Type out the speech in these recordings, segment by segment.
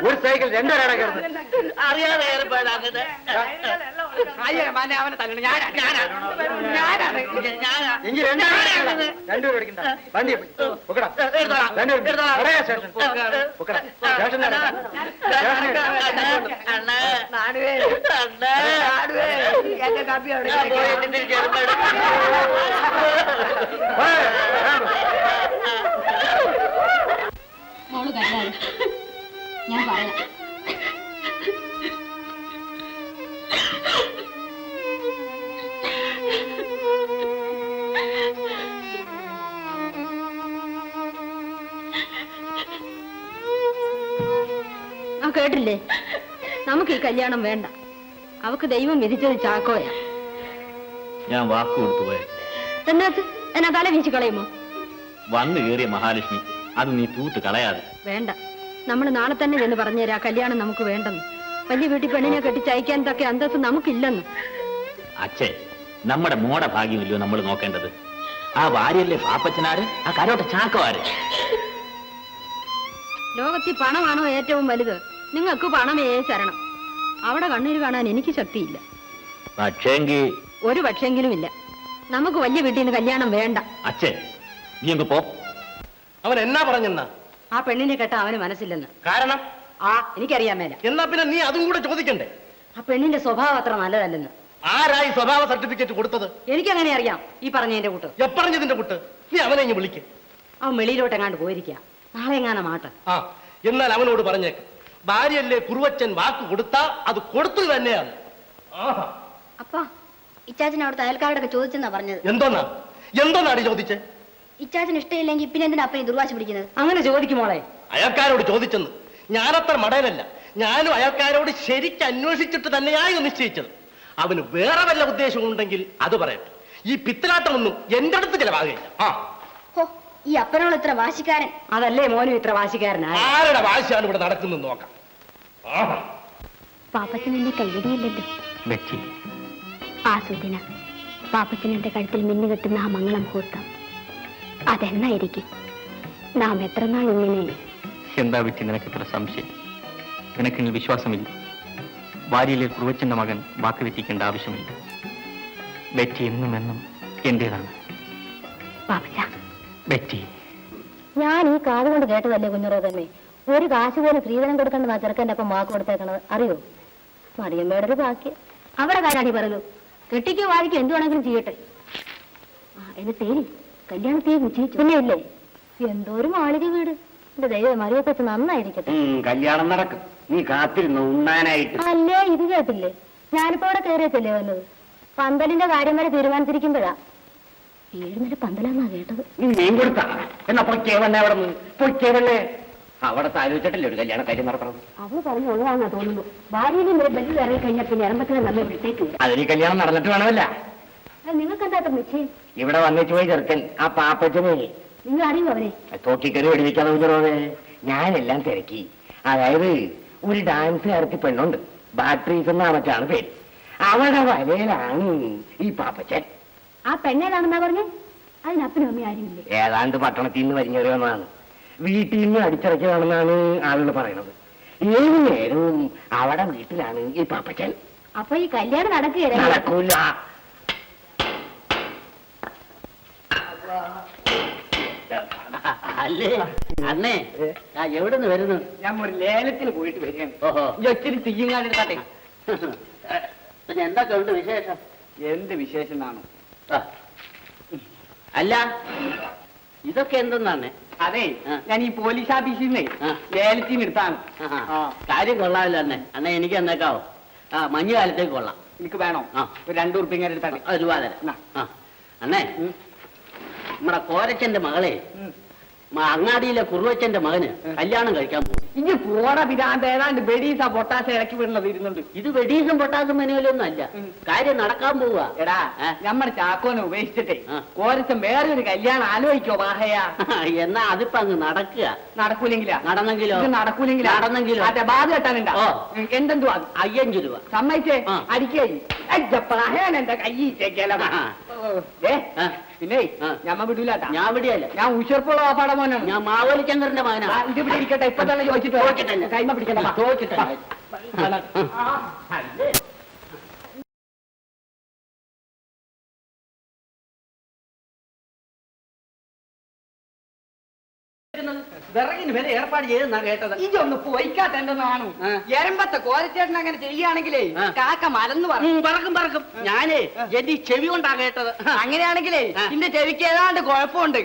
ഒരു സൈക്കിൾ രണ്ടുപേരാണ് അറിയാതെ ഏർപ്പാടാക്കുന്നത്. അവനെ തന്നെ രണ്ടുപേരും ഓടിക്കണ്ട. വണ്ടി എന്റെ കാപ്പി അവിടെ മോള് കണ്ടാല് ഞാൻ പറയാം. ആ കേട്ടില്ലേ, നമുക്ക് ഈ കല്യാണം വേണ്ട. അവക്ക് ദൈവം വിധിച്ചത് ചാക്കോയാ. ഞാൻ വാക്ക് കൊടുത്തു പോയ എന്നാ തല വീശി കളയുമോ? വന്നു കയറിയ മഹാലക്ഷ്മി, അത് നീ തൂത്ത് കളയാതെ. വേണ്ട, നമ്മൾ നാളെ തന്നെ ചെന്ന് പറഞ്ഞുതരാ കല്യാണം നമുക്ക് വേണ്ടെന്ന്. വലിയ വീട്ടിൽ പെണ്ണിനെ കെട്ടിച്ചയക്കാനൊക്കെ അന്തസ്സ് നമുക്കില്ലെന്ന്. അച്ഛേ, നമ്മുടെ മോടെ ഭാഗ്യമില്ലയോ നമ്മൾ നോക്കേണ്ടത്? ആ ഭാര്യയല്ലേ പാപ്പച്ചനാര്, ആ കരോട്ട ചാക്കോര്. ലോകത്തിൽ പണമാണോ ഏറ്റവും വലുത്? നിങ്ങൾക്ക് പണമേ ശരണം. അവിടെ കണ്ണീര് കാണാൻ എനിക്ക് ശക്തിയില്ല. പക്ഷേങ്കി ഒരു പക്ഷെങ്കിലും ഇല്ല. നമുക്ക് വലിയ വീട്ടിൽ നിന്ന് കല്യാണം വേണ്ട. അച്ഛേ, നീ അങ്ങ് പോ. അവൻ എന്നാ പറഞ്ഞെന്നാ? ആ പെണ്ണിനെ കേട്ട അവന് മനസ്സില്ലെന്ന്. കാരണം എനിക്കറിയാൻ മേല. എന്നാ പിന്നെ നീ അതും കൂടെ ചോദിക്കണ്ടേ? ആ പെണ്ണിന്റെ സ്വഭാവം അത്ര നല്ലതല്ലെന്ന്. ആരായി സ്വഭാവ സർട്ടിഫിക്കറ്റ് കൊടുത്തത്? എനിക്കങ്ങനെ അറിയാം. ഈ പറഞ്ഞതിന്റെ കൂട്ട്. എപ്പറഞ്ഞതിന്റെ കൂട്ട്? നീ അവനെ ഇങ്ങ് വിളിക്ക്. അവൻ വെളിയിലോട്ട് എങ്ങാണ്ട് പോയിരിക്കുക. നാളെ എങ്ങാനും മാട്ടെ. എന്നാൽ അവനോട് പറഞ്ഞേക്ക്, ഭാര്യയല്ലേ കുറുവച്ചൻ വാക്ക് കൊടുത്താ അത് കൊടുത്തു തന്നെയാണ്. അപ്പാ, ഇച്ചാച്ചൻ അവിടുത്തെ അയൽക്കാരോടൊക്കെ ചോദിച്ചെന്നാ പറഞ്ഞത്. എന്തോന്നാടി ചോദിച്ചേ? ഇച്ചാച്ചന് ഇഷ്ടമില്ലെങ്കിൽ പിന്നെ എന്തിനാ അപ്പനെ ദുർവാശ പിടിക്കുന്നത്? അങ്ങനെ ചോദിക്കുമോളെ. അയൽക്കാരോട് ചോദിച്ചെന്ന്. ഞാനത്ര മടയനല്ല. ഞാനും അയൽക്കാരോട് ശരിക്ക് അന്വേഷിച്ചിട്ട് തന്നെയായി നിശ്ചയിച്ചത്. അവന് വേറെ വല്ല ഉദ്ദേശം ഉണ്ടെങ്കിൽ അത് പറയട്ടെ. ഈ പിത്തലാട്ടമൊന്നും എന്റെ അടുത്ത് ചിലവാകില്ല. ഈ അപ്പനോട് ഇത്ര വാശിക്കാരൻ. അതല്ലേ മോനും ഇത്ര വാശിക്കാരനായ? ആരുടെ വാശിയാണ് ഇവിടെ നടക്കുന്നത് നോക്കാം. പാപ്പച്ചൻ എന്നെ കൈവടിയില്ലല്ലോ. ആ സുദിന പാപ്പച്ചനെന്റെ കഴുത്തിൽ മിന്നു കെട്ടുന്ന ആ മംഗളം മുഹൂർത്തം അതെന്നായിരിക്കും? നാം എത്ര നാൾ ഇങ്ങനെ? എന്താ വെച്ച് നിനക്ക് ഇത്ര സംശയം? നിനക്കെങ്കിൽ വിശ്വാസമില്ല? ഭാര്യയിലെ കുറുവച്ചന്റെ മകൻ വാക്ക് തെറ്റിക്കേണ്ട ആവശ്യമില്ല. ബെറ്റി എന്നും എന്നും എന്റേതാണ്. ബെറ്റി, ഞാൻ ഈ കാതുകൊണ്ട് കേട്ടതല്ലേ കുഞ്ഞുറോ തന്നെ. ഒരു കാശ് പോലും സ്ത്രീധനം കൊടുക്കേണ്ടത് ആ ചെറുക്കൻ്റെ അപ്പം വാക്ക് കൊടുത്തേക്കണത് അറിയോ? മറിയമ്മയുടെ ഒരു ബാക്കി അവിടെ കാര്യമാണ് പറയുന്നു. കെട്ടിക്കോ വാഴിക്കോ എന്ത് വേണമെങ്കിലും ചെയ്യട്ടെ. എന്റെ തേരി കല്യാണത്തേക്ക് നിശ്ചയിച്ചു. പിന്നെ ഇല്ലേ, എന്തോ ഒരു മാളിക വീട്. എന്റെ ദൈവം മറിയൊക്കെ വെച്ച് നന്നായിരിക്കട്ടെ. കല്യാണം നടക്കും. നീ കാത്തിരുന്നു ഉണ്ണാനായിട്ട്. അല്ലേ, ഇത് കേട്ടില്ലേ? ഞാനിപ്പോ അവിടെ കയറിയച്ചല്ലേ വന്നത്. പന്തലിന്റെ കാര്യം വരെ തീരുമാനിച്ചിരിക്കുമ്പോഴാ 7 പന്തലാന്നാ കേട്ടത്. നീ മീൻ കൊടുത്താ എന്നാ പൊയ്ക്കേവണ്ണേ അവിടെ നിന്ന് പൊയ്ക്കേവണ്ണേ. അവിടെ ആലോചിച്ചിട്ടല്ലേ ഒരു കല്യാണ കാര്യം നടത്തണം. അവള് പറഞ്ഞു ഉള്ളതാന്നാ തോന്നുന്നു. ഭാര്യയിലും ബെല്ലിൽ ഇറങ്ങി കഴിഞ്ഞാൽ പിന്നെ ഇറമ്പത്തിന് നല്ല വിളിച്ചേക്ക്. അതിന് കല്യാണം നടന്നിട്ട് വേണമല്ല. നിങ്ങൾക്ക് എന്താ നിശ്ചയം? ഇവിടെ വന്നിച്ചു പോയി ചെറുക്കൻ ആ പാപ്പച്ചനെ. നിങ്ങൾ അറിയോ അവരെ? തോക്കിക്കറി വെടിവെക്കാതെ ഉച്ചറോതെ ഞാനെല്ലാം തിരക്കി. അതായത് ഒരു ഡാൻസുകാരത്തി പെണ്ണുണ്ട്, ബാട്രീസ് എന്നാ മറ്റാണ് പേര്. അവളുടെ വലയിലാണ് ഈ പാപ്പച്ചൻ. ആ പെണ്ണേതാണെന്നാ പറഞ്ഞേ? അതിനപ്പനും അമ്മ ആരുമില്ലേ? ഏതാണ്ട് പട്ടണത്തിൽ നിന്ന് വരിഞ്ഞേറി വന്നതാണ്. വീട്ടിൽ നിന്ന് അടിച്ചിറക്കിയതാണെന്നാണ് ആളുകൾ പറയുന്നത്. ഏത് നേരവും അവിടെ വീട്ടിലാണ് ഈ പാപ്പച്ചൻ. അപ്പൊ ഈ കല്യാണം നടക്കുകയല്ലേ? നടക്കൂല. അല്ലേ അന്നേ എവിടെ നിന്ന് വരുന്നു? ഞാൻ ഒരു ലേലത്തിന് പോയിട്ട് വരികയാണ്. ഓഹോ, ഒത്തിരി തീയങ്ങാടിട്ടാട്ടെ. എന്തൊക്കെയുണ്ട് വിശേഷം? എന്ത് വിശേഷം ആണ്? അല്ല, ഇതൊക്കെ എന്തെന്നാണ്? അതെ, ഞാൻ ഈ പോലീസ് ഓഫീസിൽ നിന്ന് ലേലത്തിന് എടുത്താണ്. കാര്യം കൊള്ളാമല്ലോ അണ്ണേ. അണ്ണേ എനിക്ക് എന്നേക്കാവോ? മഞ്ഞു കാലത്തേക്ക് കൊള്ളാം. എനിക്ക് വേണോ? ഒരു 2 ഉറുപ്പിക എടുത്താട്ടെ. രൂപ തരാം. അണ്ണേ, നമ്മുടെ കോരച്ചന്റെ മകളെ അങ്ങാടിയിലെ കുറുവച്ചന്റെ മകന് കല്യാണം കഴിക്കാൻ പോകും. ഇനി പോറ പിതാണ്ട് ഏതാണ്ട് ബെഡീസ പൊട്ടാസ ഇറക്കി വിടുന്നത് ഇരുന്നുണ്ട്. ഇത് വെടീസും പൊട്ടാസും മെനുവിലൊന്നും അല്ല. കാര്യം നടക്കാൻ പോവുക. എടാ, നമ്മുടെ ചാക്കോനെ ഉപേക്ഷിച്ചിട്ടേ കോരച്ചൻ വേറെ ഒരു കല്യാണം ആലോചിക്കോ വാഹയാ? എന്നാ അതിപ്പോ അങ്ങ് നടക്കുക. നടക്കൂലെങ്കിലാ? നടന്നെങ്കിലോ? നടക്കൂലെങ്കിലാ? നടന്നെങ്കിലോ? അതെ, ബാധ കെട്ടാനുണ്ടോ? എന്തെന്തു 5 രൂപ സമ്മതിച്ചേ? അടിക്കേ എന്റെ കയ്യിൽ പിന്നെ ആ. ഞമ്മ വിടൂലാട്ടാ. ഞാൻ വിടിയല്ല. ഞാൻ ഉശർപ്പുള്ള പാപ്പാടെ മോനാണ്. ഞാൻ മാവേലി ചന്ദ്രന്റെ മകനാ. ഇത് ഇവിടെ ഇരിക്കട്ടെ. ഇപ്പൊ തന്നെ ചോദിച്ചിട്ട് കൈമ പിടിക്കണ്ട. തോച്ചിട്ടല്ല. വിറകിന് വരെ ഏർപ്പാട് ചെയ്തെന്നാ കേട്ടത്. ഇതൊന്ന് പോയിക്കാട്ടെന്നാണ്. ആ. എരമ്പത്തെ കോരച്ചേട്ടൻ അങ്ങനെ ചെയ്യുകയാണെങ്കിലേ ആ. കാക്ക മലന്ന് പറഞ്ഞു. പറക്കും. ഞാനേ എന്റെ ഈ ചെവി കൊണ്ടാ കേട്ടത്. അങ്ങനെയാണെങ്കിലേ ആ. നിന്റെ ചെവിക്ക് ഏതാണ്ട് കുഴപ്പമുണ്ട്.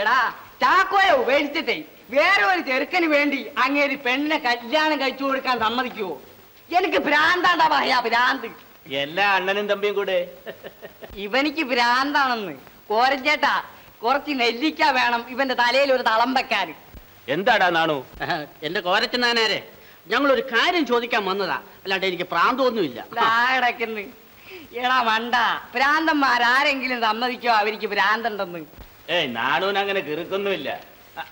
എടാ ചാക്കോയെ ഉപേക്ഷിച്ചിട്ടേ വേറെ ഒരു ചെറുക്കന് വേണ്ടി അങ്ങേര് പെണ്ണിനെ കല്യാണം കഴിച്ചു കൊടുക്കാൻ സമ്മതിക്കുവോ? എനിക്ക് ഭ്രാന്താണ്ടാ പറയാ, ഭ്രാന്ത്. എല്ലാ അണ്ണനും തമ്പിയും കൂടെ ഇവനിക്ക് ഭ്രാന്താണെന്ന്. കോരച്ചേട്ടാ, കുറച്ച് നെല്ലിക്ക വേണം ഇവന്റെ തലയിൽ ഒരു തളം വെക്കാൻ. എന്താടാ നാണു? എന്റെ കോരച്ചനാനാരെ, ഞങ്ങളൊരു കാര്യം ചോദിക്കാൻ വന്നതാ, അല്ലാണ്ട് എനിക്ക് പ്രാന്തമൊന്നുമില്ല. കിടക്കുന്നു. എടാ മണ്ട, ഭ്രാന്തന്മാരാരെങ്കിലും സമ്മതിക്കോ അവർക്ക് ഭ്രാന്തുണ്ടെന്ന്? ഏയ് നാണൂന് അങ്ങനെ കിറുക്കൊന്നുമില്ല.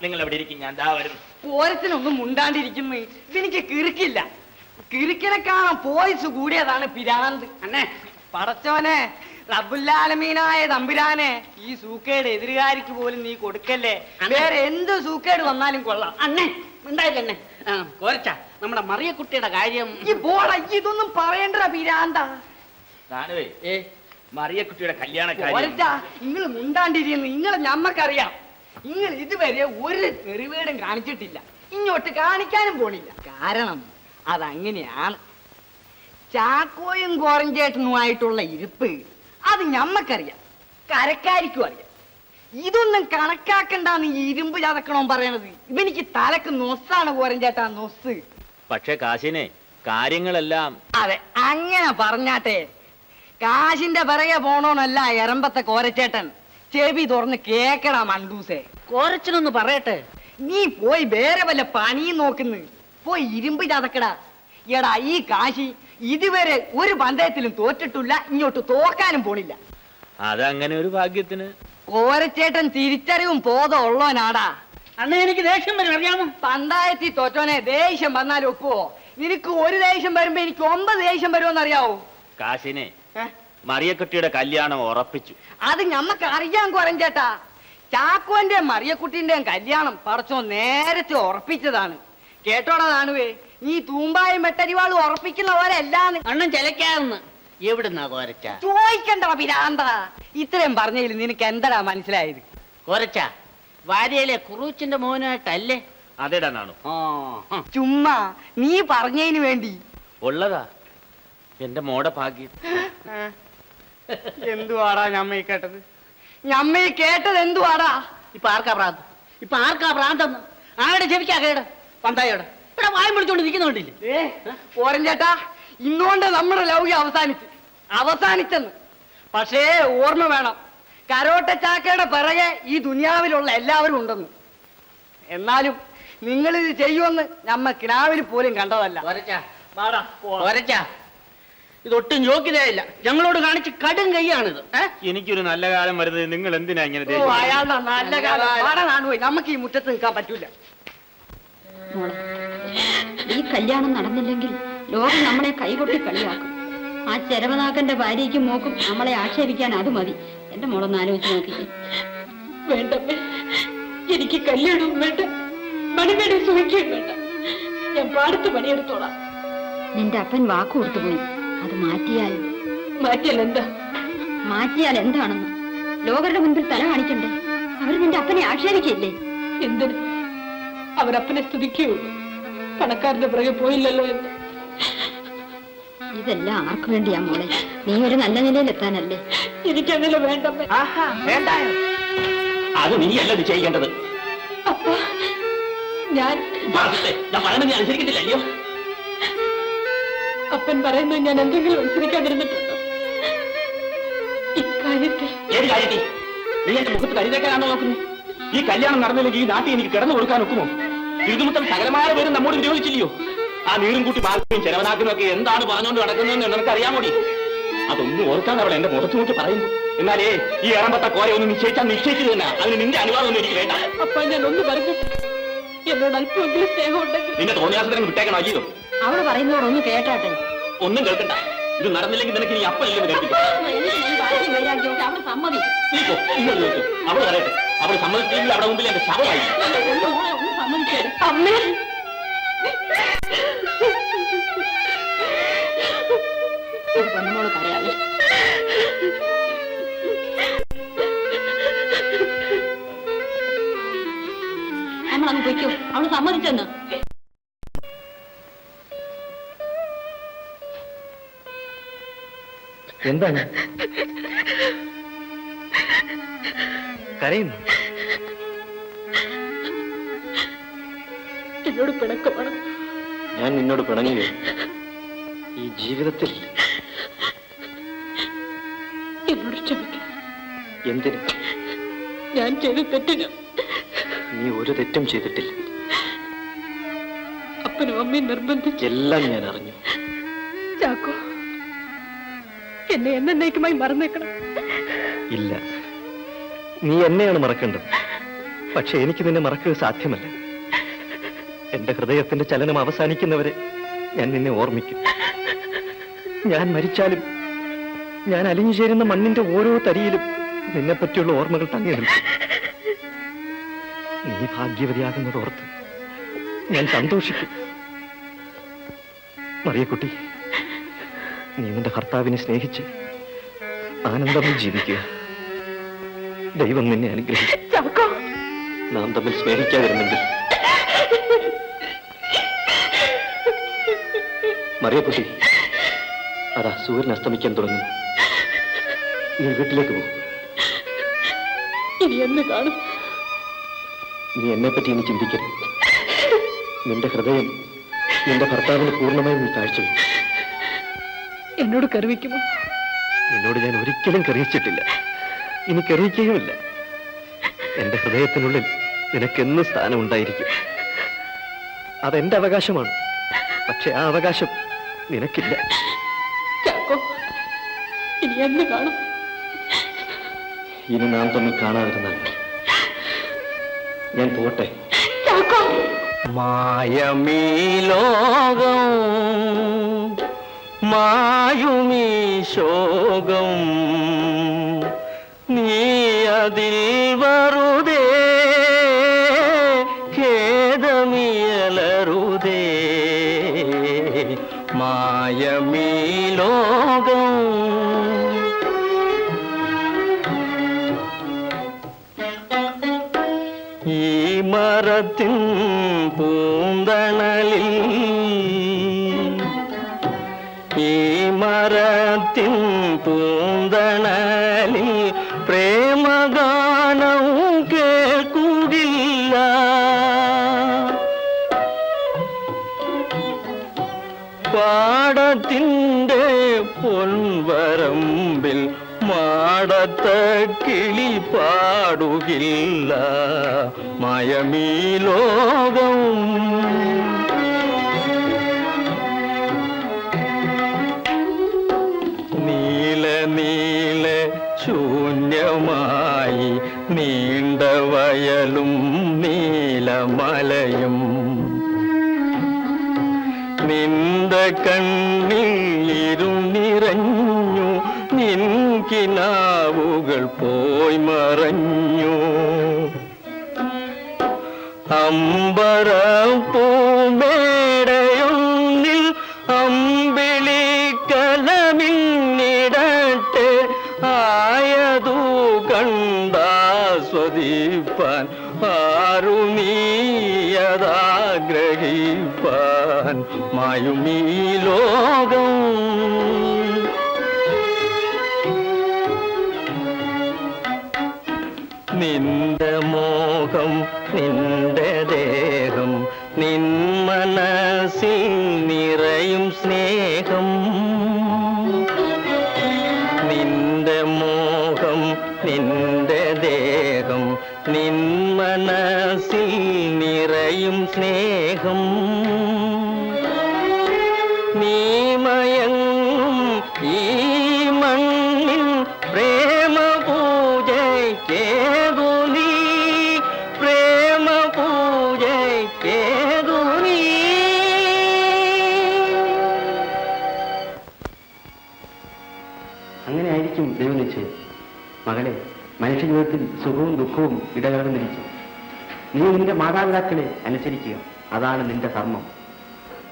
നിങ്ങൾ എവിടെ ഇരിക്കും, ഞാൻ ദാ വരുന്നു. കോരത്തിനൊന്നും മുണ്ടാണ്ടിരിക്കുന്നു. ഇവനിക്ക് കിറുക്കില്ല. കിറുക്കിനെ കാണാൻ പോയിസ് കൂടിയതാണ് ഭ്രാന്ത്. അണ്ണേ, പടച്ചോനെ, റബ്ബുല്ലാലമീനായ തമ്പുരാനെ, ഈ സൂക്കേട് എതിരുകാരിക്ക് പോലും നീ കൊടുക്കല്ലേ. വേറെ എന്ത് സൂക്കേട് വന്നാലും കൊള്ളാം. അണ്ണേ ഉണ്ടായില്ല അണ്ണേ. കോരച്ച, നമ്മുടെ മറിയക്കുട്ടിയുടെ കാര്യം. ഈ പോട, ഇതൊന്നും പറയണ്ട ഭ്രാന്ത. നാണുവേ, മറിയക്കുട്ടിയുടെ കല്യാണക്കാരി കോരച്ചാ, നിങ്ങൾ മുണ്ടാണ്ടിരിക്കുന്നു. നിങ്ങളെ ഞമ്മക്കറിയാം. നിങ്ങൾ ഇതുവരെ ഒരു തെറിവേടും കാണിച്ചിട്ടില്ല, ഇങ്ങോട്ട് കാണിക്കാനും പോണില്ല. കാരണം അതങ്ങനെയാണ്. ചാക്കോയും കോറഞ്ചേട്ടനുമായിട്ടുള്ള ഇരിപ്പ് അത് ഞമ്മക്കറിയാം, കരക്കാരിക്കും അറിയാം. ഇതൊന്നും കണക്കാക്കണ്ടെന്ന് ഈ ഇരുമ്പ് ചതക്കണോ പറയണത്. ഇവനിക്ക് തലക്ക് നൊസ്സാണ് കോറഞ്ചേട്ടാ, നൊസ്. പക്ഷെ കാശിനെ കാര്യങ്ങളെല്ലാം അതെ, അങ്ങനെ പറഞ്ഞാട്ടെ. കാശിന്റെ പിറകെ പോണോന്നല്ല എറമ്പത്തെ കോരച്ചേട്ടൻ. ചെവി തുറന്ന് കേക്കടാ മണ്ടൂസേ. കോരച്ചനൊന്ന് പറയട്ടെ. നീ പോയി വേറെ വല്ല പണിയും നോക്കുന്നു. പോയി ഇരുമ്പ് ചതക്കടാ. എടാ, ഈ കാശി ഇതുവരെ ഒരു പന്തയത്തിലും തോറ്റിട്ടില്ല, ഇങ്ങോട്ട് തോക്കാനും പോണില്ല. അതങ്ങനെ ഒരു ഭാഗ്യത്തിന്. കോരച്ചേട്ടൻ തിരിച്ചറിവും ബോധം ഉള്ളവനാടാ. അണ്ണേ, എനിക്ക് ദേഷ്യം വരും, അറിയാമോ? പന്തായത്തിൽ തോറ്റോനെ ദേഷ്യം വന്നാൽ ഒക്കുവോ? നിനക്ക് ഒരു ദേഷ്യം വരുമ്പോ എനിക്ക് 9 ദേഷ്യം വരുമെന്ന് അറിയാവോ? കാശിനെ മറിയക്കുട്ടിയുടെ കല്യാണം ഉറപ്പിച്ചു. അത് ഞമ്മക്ക് അറിയാൻ കോരഞ്ചേട്ടാ. ചാക്കോന്റെ മറിയക്കുട്ടിന്റെയും കല്യാണം പടച്ചോ നേരത്തെ ഉറപ്പിച്ചതാണ്. കേട്ടോടാ നാണുവേ, നീ തൂമ്പായും വെട്ടരിവാളും ഉറപ്പിക്കുന്ന പോലെ അല്ലാന്ന്. അണ്ണൻ ചിലക്കാന്ന്. എവിടുന്നാ കോരച്ച? ചോദിക്കണ്ട പിരാന്ത. ഇത്രയും പറഞ്ഞതിൽ നിനക്ക് എന്താടാ മനസ്സിലായത്? കോരച്ച, വാര്യയിലെ കുറൂച്ചിന്റെ മോനായിട്ടല്ലേ? അതേടാ നാണു. ചുമ്മാ നീ പറഞ്ഞതിന് വേണ്ടി. ഉള്ളതാ എന്റെ മോടെ ഭാഗ്യം. എന്തുവാടാ ഞമ്മ കേട്ടത്? ഞമ്മ കേട്ടത് എന്തുവാടാ? ഇപ്പൊ ആർക്കാ ഭ്രാന്തെന്ന്? ആരുടെ ചെവിക്കാ കേട്? പന്തായോടെ ഇവിടെ വായം വിളിച്ചോണ്ട് നിൽക്കുന്നുണ്ടില്ലേ? ഓരഞ്ചേട്ടാ, ഇന്നുകൊണ്ട് നമ്മുടെ ലൗകിക അവസാനിച്ചെന്ന്. പക്ഷേ ഓർമ്മ വേണം, കരോട്ട ചാക്കയുടെ പിറകെ ഈ ദുനിയാവിലുള്ള എല്ലാവരും ഉണ്ടെന്ന്. എന്നാലും നിങ്ങൾ ഇത് ചെയ്യുമെന്ന് നമ്മ കിനാവിൽ പോലും കണ്ടതല്ല. കോരച്ച, ഇതൊട്ടും യോഗ്യതയില്ല. ഞങ്ങളോട് കാണിച്ച് കടും കൈയാണിത്. എനിക്കൊരു നല്ല കാലം വരുന്നത് നിങ്ങൾ എന്തിനാ ഇങ്ങനെ ഓ, അയാളുടെ നല്ല കാലം പോയി. നമുക്ക് ഈ മുറ്റത്ത് നിൽക്കാൻ പറ്റൂല. ഈ കല്യാണം നടന്നില്ലെങ്കിൽ ലോകം നമ്മളെ കൈകൊട്ടി കളിയാക്കും. ആ ചെരവനാക്കന്റെ ഭാര്യയ്ക്കും മോക്കും നമ്മളെ ആക്ഷേപിക്കാൻ അത് മതി. എന്റെ മോളൊന്ന് ആലോചിച്ച് നോക്കിക്കേ. വേണ്ടമ്മേ, എനിക്ക് കല്യാണവും വേണ്ട, മണിമേടെ സുഖിക്കുകയും വേണ്ട. ഞാൻ പാടത്ത് പണിയെടുത്തോളാം. നിന്റെ അപ്പൻ വാക്ക് കൊടുത്തുപോയി. അത് മാറ്റിയാൽ എന്താ? മാറ്റിയാൽ എന്താണെന്ന് ലോകരുടെ മുൻപിൽ തല കാണിക്കണ്ടേ? അവർ നിന്റെ അപ്പനെ ആക്ഷേപിക്കില്ലേ? എന്തിന്? അവരപ്പനെ സ്തുതിക്കുകയുള്ളൂ. പണക്കാരന്റെ പുറകെ പോയില്ലല്ലോ എന്ന്. ഇതെല്ലാം ആർക്കു വേണ്ടിയാ മോളെ? നീ ഒരു നല്ല നിലയിൽ എത്താനല്ലേ? എനിക്കങ്ങനെ വേണ്ടമ്മേ. വേണ്ടായോ? അത് നീയല്ല ഇത് ചെയ്യേണ്ടത്. അപ്പ ഞാൻ പറയുന്നത് നീ അനുസരിക്കത്തില്ലല്ലോ. അപ്പൻ പറയുന്നത് ഞാൻ എന്തെങ്കിലും അനുസരിക്കാതിരുന്നിട്ടുണ്ടോ? ഇക്കാര്യത്തിൽ ഏത് കാര്യത്തിൽ? നീ എന്റെ മുഖത്ത് കരുതേക്കാനാണോ നോക്കുന്നത്? ഈ കല്യാണം നടന്നില്ലെങ്കിൽ ഈ നാട്ടിൽ എനിക്ക് കിടന്നു കൊടുക്കാൻ ഒക്കുമോ? ഇതുമുത്തം സകലമായ പേരും നമ്മോട് വിരോധിച്ചില്ലയോ? ആ നീറും കൂട്ടി പാർക്കുകയും ചെലവനാക്കുന്നതും ഒക്കെ എന്താണ് പറഞ്ഞുകൊണ്ട് നടക്കുന്നതെന്ന് നിനക്കറിയാമോടി? അതൊന്നും ഓർക്കാൻ അവൾ എന്റെ മുഖത്ത് നോക്കി പറയുന്നു. എന്നാലേ ഈ ഏറമ്പത്ത കോര ഒന്ന് നിശ്ചയിച്ചത് തന്നെ. അതിന് നിന്റെ അനുവാദം ഒന്നും എനിക്ക് വേണ്ട. അപ്പ ഞാൻ ഒന്ന് പറഞ്ഞു, എന്നോട് അല്പമെങ്കിലും സ്നേഹം ഉണ്ടെങ്കിൽ നിന്റെ തോന്നിയാസത്തിന് വിട്ടേക്കണോ? അയ്യോ, അവള് പറയുന്നതോടൊന്ന് കേട്ടാട്ടെ. ഒന്നും കേൾക്കണ്ട. ഇത് നടന്നില്ലെങ്കിൽ നിനക്ക് ഇനി അപ്പനില്ലെന്ന് കേൾപ്പിക്കും. അവൾ സമ്മതിക്കും. നീ പോ, ഇങ്ങോട്ട് ചോദിച്ചു. അവള് പറയട്ടെ. അവള് സമ്മതിച്ചില്ലെങ്കിൽ അവിടെ മുമ്പിൽ എന്റെ ശവമായി. സമ്മതിച്ചേ. അമ്മേ, പെണ്ണുമോള് കരയാതെ. നമ്മളങ്ങ് പൊയ്ക്കോ. അവള് സമ്മതിച്ചെന്ന്. എന്താണ് കരയുന്നു? എന്നോട് പിണക്കമാണ്. ഞാൻ നിന്നോട് പിണങ്ങുകയോ? ഈ ജീവിതത്തിൽ എന്നോട് ക്ഷമിക്കും. എന്തിന്? ഞാൻ ചെയ്ത തെറ്റിന്. നീ ഒരു തെറ്റും ചെയ്തിട്ടില്ല. അപ്പനും അമ്മയും നിർബന്ധിച്ച് എല്ലാം ഞാൻ അറിഞ്ഞു. ചാക്കോ, എന്നെ എന്നേക്കുമായി മറന്നേക്കണം. ഇല്ല, നീ എന്നെയാണ് മറക്കേണ്ടത്. പക്ഷെ എനിക്ക് നിന്നെ മറക്കുക സാധ്യമല്ല. എന്റെ ഹൃദയത്തിന്റെ ചലനം അവസാനിക്കുന്നവരെ ഞാൻ നിന്നെ ഓർമ്മിക്കും. ഞാൻ മരിച്ചാലും ഞാൻ അലിഞ്ഞു ചേരുന്ന മണ്ണിന്റെ ഓരോ തരിയിലും നിന്നെ പറ്റിയുള്ള ഓർമ്മകൾ തങ്ങി നിൽക്കും. നീ ഭാഗ്യവതിയാകുന്നതോർത്ത് ഞാൻ സന്തോഷിക്കും. മറിയക്കുട്ടി, നീ നിന്റെ ഭർത്താവിനെ സ്നേഹിച്ച് ആനന്ദമായി ജീവിക്കുക. ദൈവം നിന്നെ അനുഗ്രഹിക്കും. നാം തമ്മിൽ സ്നേഹിക്കാതിരുന്നെങ്കിൽ. മറിയക്കുട്ടി, അതാ സൂര്യൻ അസ്തമിക്കാൻ തുടങ്ങും. നീ വീട്ടിലേക്ക് പോകും. ഇനി എന്ന് കാണും? നീ എന്നെപ്പറ്റി ഇനി ചിന്തിക്കരുത്. നിന്റെ ഹൃദയം നിന്റെ ഭർത്താവിന് പൂർണ്ണമായും നീ കാഴ്ചവെക്കും. എന്നോട് കരുവിക്കുമോ? നിന്നോട് ഞാൻ ഒരിക്കലും കറിയിച്ചിട്ടില്ല, ഇനി കറിയിക്കുകയുമില്ല. എന്റെ ഹൃദയത്തിനുള്ളിൽ നിനക്കെന്ന് സ്ഥാനം ഉണ്ടായിരിക്കും. അതെന്റെ അവകാശമാണ്. പക്ഷെ ആ അവകാശം നിനക്കില്ല. ചാക്കോ, ഇനി എന്ന് കാണും? ഇനി നാം തമ്മിൽ കാണാതിരുന്നാൽ ഞാൻ പോട്ടെ. മായമീ ലോകം, മായുമീ ശോകം, നീ അതിൽ വെറുതെ ഖേദമിയലറുതേ. മായമീ ലോകം. ഈ മരത്തിൻ പൂന്തണലിൽ, ഈ മരത്തിൻ പൂന്തണലിൽ പ്രേമഗാനം കേൾക്കുകില്ല. പാടത്തിൻ്റെ പൊൻവരമ്പിൽ മാടത്ത കിളി പാടുകില്ല. മായമീ ലോകം. നീല നീല ശൂന്യമായി നീണ്ട വയലും നീലമലയും, നിന്റെ കണ്ണിൽ ഇരുനിറഞ്ഞു, നിൻകിനാവുകൾ പോയി മറഞ്ഞു. അമ്പരപ്പൂമേടയൊന്നിൽ അമ്പിളിക്കലമിന്നിടട്ടെ, ആയതു കണ്ടാസ്വദിപ്പാൻ ആരു നീയതാഗ്രഹിപ്പാൻ. മായുമീ ലോകം. നിന്റെ മോഹം, നിന്റെ ദേഹം, നിൻ മനസ്സിൽ നിറയും സ്നേഹം. നിന്റെ മോഹം, നിന്റെ ദേഹം, നിൻ മനസ്സിൽ നിറയും സ്നേഹം. നീ മയങ്ങും ഈ മണ്ണിൽ പ്രേമ പൂജയ്ക്കേതു നീ, പ്രേമ പൂജയ്ക്കേതു നീ. മകളെ, മനുഷ്യജീവിതത്തിൽ സുഖവും ദുഃഖവും ഇടകലർന്നിരിക്കും. നീ നിന്റെ മാതാപിതാക്കളെ അനുസരിക്കുക, അതാണ് നിന്റെ ധർമ്മം.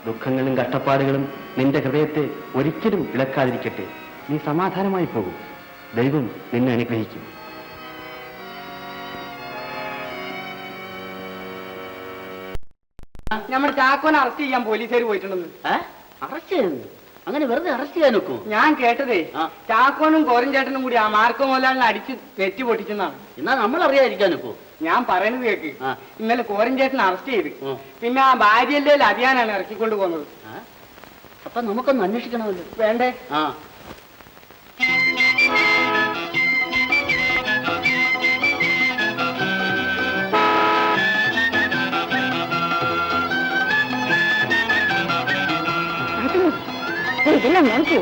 ദുഃഖങ്ങളും കഷ്ടപ്പാടുകളും നിന്റെ ഹൃദയത്തെ ഒരിക്കലും ഇളക്കാതിരിക്കട്ടെ. നീ സമാധാനമായി പോകും. ദൈവം നിന്നെ അനുഗ്രഹിക്കും. നമ്മുടെ ചാക്കോനെ അറസ്റ്റ് ചെയ്യാൻ പോലീസുകാർ പോയിട്ടുണ്ടെന്ന്. അറസ്റ്റ് ചെയ്യുന്നു? അങ്ങനെ വെറുതെ അറസ്റ്റ് ചെയ്യാൻ നോക്കൂ? ഞാൻ കേട്ടതേ ചാക്കോനും കോരഞ്ചേട്ടനും കൂടി ആ മാർക്കോ മോലാലിനെ അടിച്ച് നെറ്റി പൊട്ടിച്ചെന്നാണ്. എന്നാ നമ്മൾ അറിയാതിരിക്കാൻ നോക്കൂ. ഞാൻ പറയുന്നത് കേക്ക്. ഇന്നലെ കോരഞ്ചേട്ടനെ അറസ്റ്റ് ചെയ്ത് പിന്നെ ആ ഭാര്യയല്ലേ അതിയാനാണ് ഇറക്കിക്കൊണ്ട് പോകുന്നത്. അപ്പൊ നമുക്കൊന്ന് അന്വേഷിക്കണമല്ലോ. വേണ്ടേ? ഇതെല്ലാം നോക്കൂ.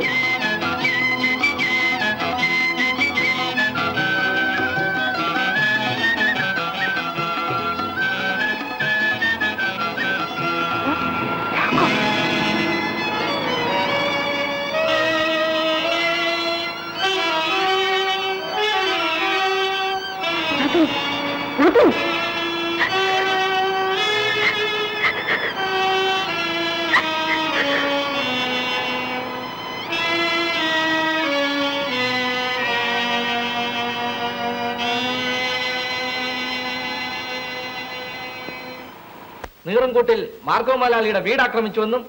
നീറുംകൂട്ടിൽ മാർക്കോ മുതലാളിയുടെ വീട് ആക്രമിച്ചുവെന്നും